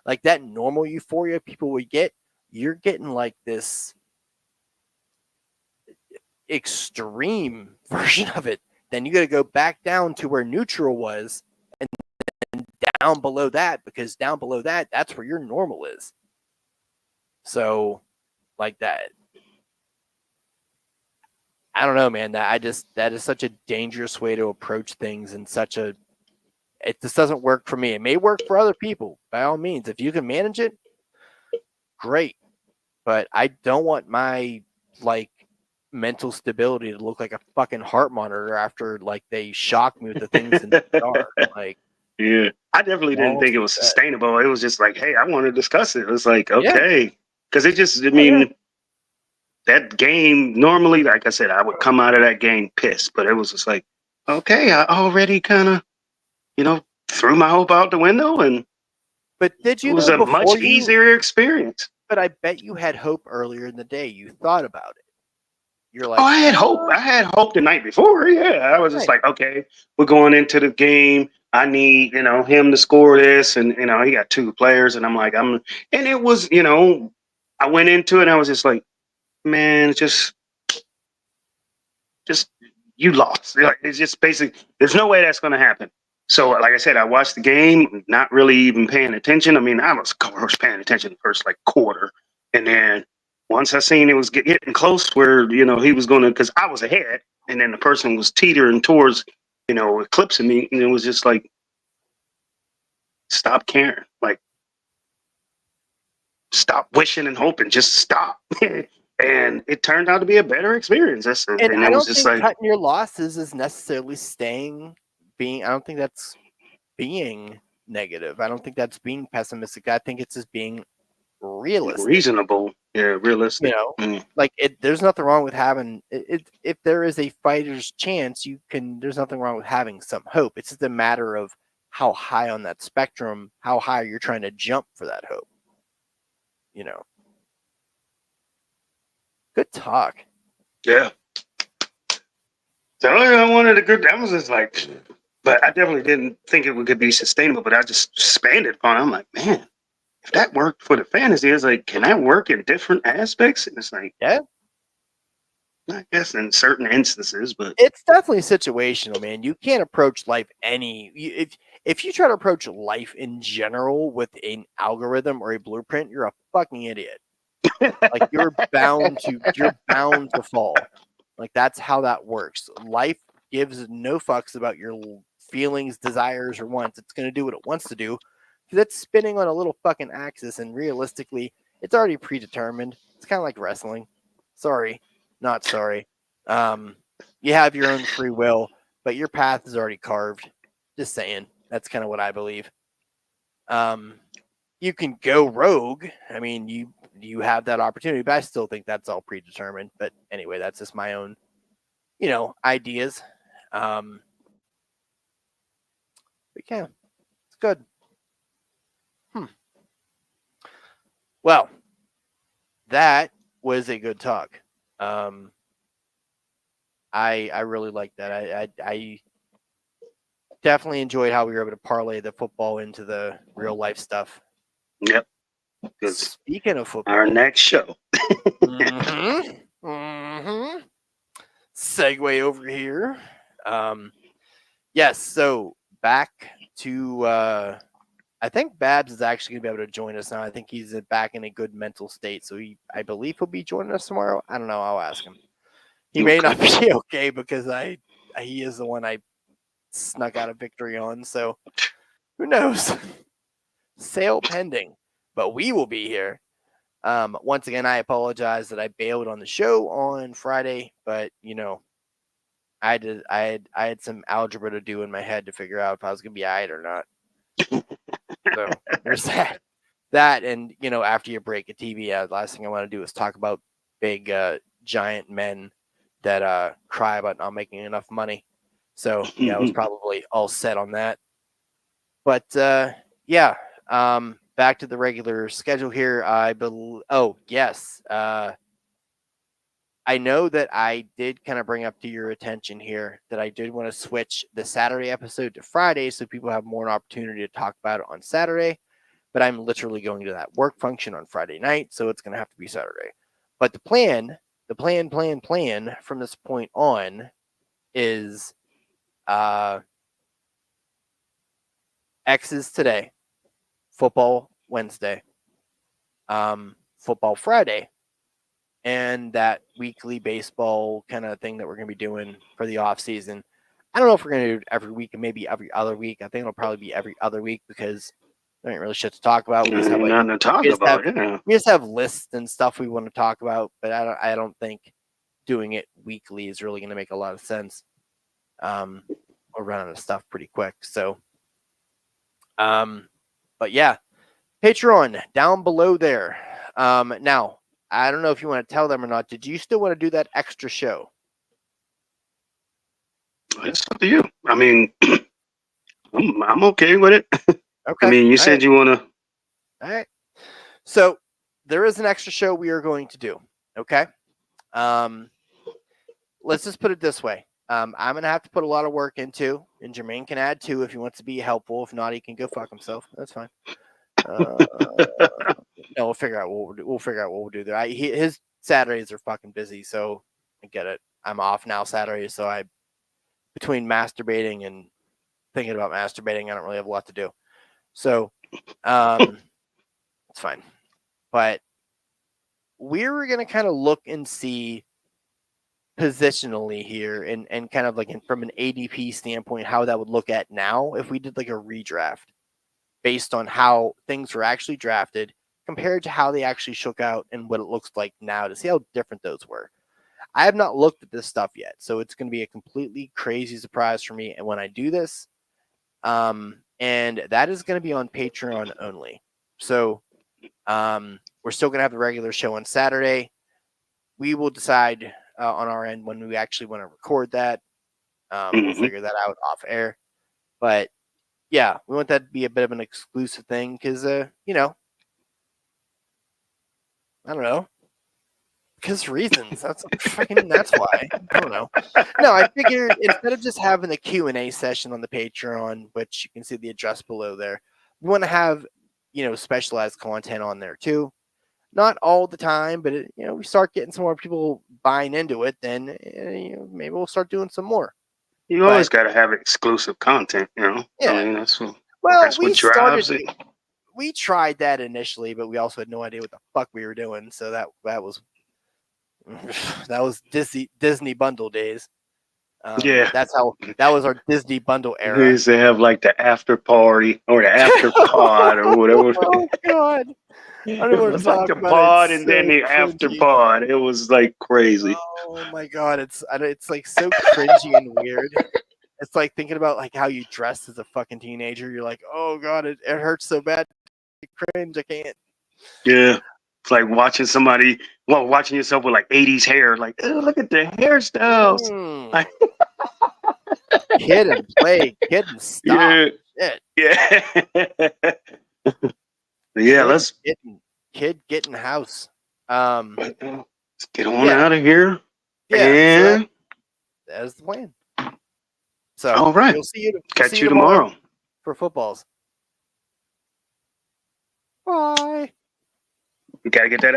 like that normal euphoria people would get, you're getting like this extreme version of it. Then you got to go back down to where neutral was, and down below that, because down below that, that's where your normal is. So, like that. I don't know, man. That is such a dangerous way to approach things, and it just doesn't work for me. It may work for other people, by all means. If you can manage it, great. But I don't want my mental stability to look like a fucking heart monitor after they shock me with the things in the dark. Yeah, I definitely didn't think it was sustainable. It was just like, hey, I want to discuss it. It was like, okay, because it just, that game normally, like I said, I would come out of that game pissed, but it was just like, okay, I already kind of, threw my hope out the window, and but did you? It was a much easier experience. But I bet you had hope earlier in the day. You thought about it. You're like, I had hope. I had hope the night before. Yeah, I was just like, okay, we're going into the game. I need, him to score this, and he got two players, and I'm like, and it was, I went into it, and I was just like, man, just you lost. It's just basic. There's no way that's going to happen. So, like I said, I watched the game, not really even paying attention. I mean, I was paying attention the first quarter, and then once I seen it was getting close, where he was going to, because I was ahead, and then the person was teetering towards, eclipsing me, and it was just like, stop caring, stop wishing and hoping, just stop. And it turned out to be a better experience. And I don't think cutting your losses is necessarily I don't think that's being negative. I don't think that's being pessimistic. I think it's just being realistic. Reasonable. Yeah, realistic. There's nothing wrong with having it. If there is a fighter's chance, there's nothing wrong with having some hope. It's just a matter of how high on that spectrum, how high you're trying to jump for that hope. Good talk. Yeah. So I wanted a good. I was just like, but I definitely didn't think it could be sustainable. But I just expanded upon it. I'm like, man, if that worked for the fantasy, it's like, can that work in different aspects? And it's like, yeah, I guess in certain instances, but it's definitely situational, man. You can't approach life if you try to approach life in general with an algorithm or a blueprint, you're a fucking idiot. You're bound to fall. That's how that works. Life gives no fucks about your feelings, desires, or wants. It's going to do what it wants to do, because it's spinning on a little fucking axis, and realistically, it's already predetermined. It's kind of like wrestling. Sorry, not sorry. You have your own free will, but your path is already carved. Just saying. That's kind of what I believe. You can go rogue. I mean, you have that opportunity. But I still think that's all predetermined. But anyway, that's just my own, ideas. But yeah, it's good. Well, that was a good talk. I really like that. I definitely enjoyed how we were able to parlay the football into the real life stuff. Yep. Because Speaking of football, our next show. Segue over here. Yes, so back to I think Babs is actually gonna be able to join us now. I think he's back in a good mental state, so I believe he'll be joining us tomorrow. I don't know. I'll ask him. He may not be okay because he is the one I snuck out a victory on. So who knows? Sale pending, but we will be here. Once again, I apologize that I bailed on the show on Friday, but I had some algebra to do in my head to figure out if I was gonna be alright or not. So there's that. That and after you break a TV, the last thing I want to do is talk about big giant men that cry about not making enough money. So yeah, I was probably all set on that. But yeah, back to the regular schedule here. I believe. Oh yes, I know that I did kind of bring up to your attention here that I did want to switch the Saturday episode to Friday so people have more an opportunity to talk about it on Saturday. But I'm literally going to that work function on Friday night, so it's going to have to be Saturday. But the plan from this point on is X's today, football Wednesday, football Friday, and that weekly baseball kind of thing that we're going to be doing for the off season. I don't know if we're going to do it every week and maybe every other week. I think it'll probably be every other week because there ain't really shit to talk about. We just have nothing to talk about. We just have lists and stuff we want to talk about, but I don't think doing it weekly is really going to make a lot of sense. We're running out of stuff pretty quick. So, but yeah, Patreon down below there. Now, I don't know if you want to tell them or not. Did you still want to do that extra show? It's up to you. I mean, I'm okay with it. Okay. I mean, you said you want to. All right. So there is an extra show we are going to do. Okay. Let's just put it this way. I'm going to have to put a lot of work into, and Jermaine can add too if he wants to be helpful. If not, he can go fuck himself. That's fine. No, we'll figure out what we'll do there. His Saturdays are fucking busy, so I get it. I'm off now Saturdays, so between masturbating and thinking about masturbating, I don't really have a lot to do. So, it's fine. But we were gonna kind of look and see positionally here, and kind of like from an ADP standpoint, how that would look at now if we did like a redraft based on how things were actually drafted compared to how they actually shook out and what it looks like now to see how different those were. I have not looked at this stuff yet, so it's going to be a completely crazy surprise for me. And when I do this, and that is going to be on Patreon only. So we're still going to have the regular show on Saturday. We will decide on our end when we actually want to record that. We'll figure that out off air. But yeah, we want that to be a bit of an exclusive thing because, I don't know. Because reasons. That's why. I don't know. No, I figured instead of just having a Q&A session on the Patreon, which you can see the address below there, we want to have, specialized content on there too. Not all the time, but we start getting some more people buying into it, then maybe we'll start doing some more. You always got to have exclusive content, Yeah. I mean, that's what drives it. We tried that initially, but we also had no idea what the fuck we were doing. So that was Disney bundle days. Yeah, that was our Disney bundle era. We used to have like the after party or the after pod or whatever. Oh God. I don't want to talk the about pod it. and then the after pod. It was like crazy. Oh my God. It's like so cringy and weird. It's like thinking about like how you dressed as a fucking teenager. You're like, oh God, it hurts so bad. I cringe. I can't. Yeah. It's like watching somebody, watching yourself with like 80s hair. Like, oh, look at the hairstyles. Mm. Kid and play, kid and stop. Shit. Yeah. Yeah, let's Getting house. let's get on Yeah. out of here. Yeah, And that is the plan. So all right. we'll see you. Catch you tomorrow. For footballs. Bye. We gotta get that out.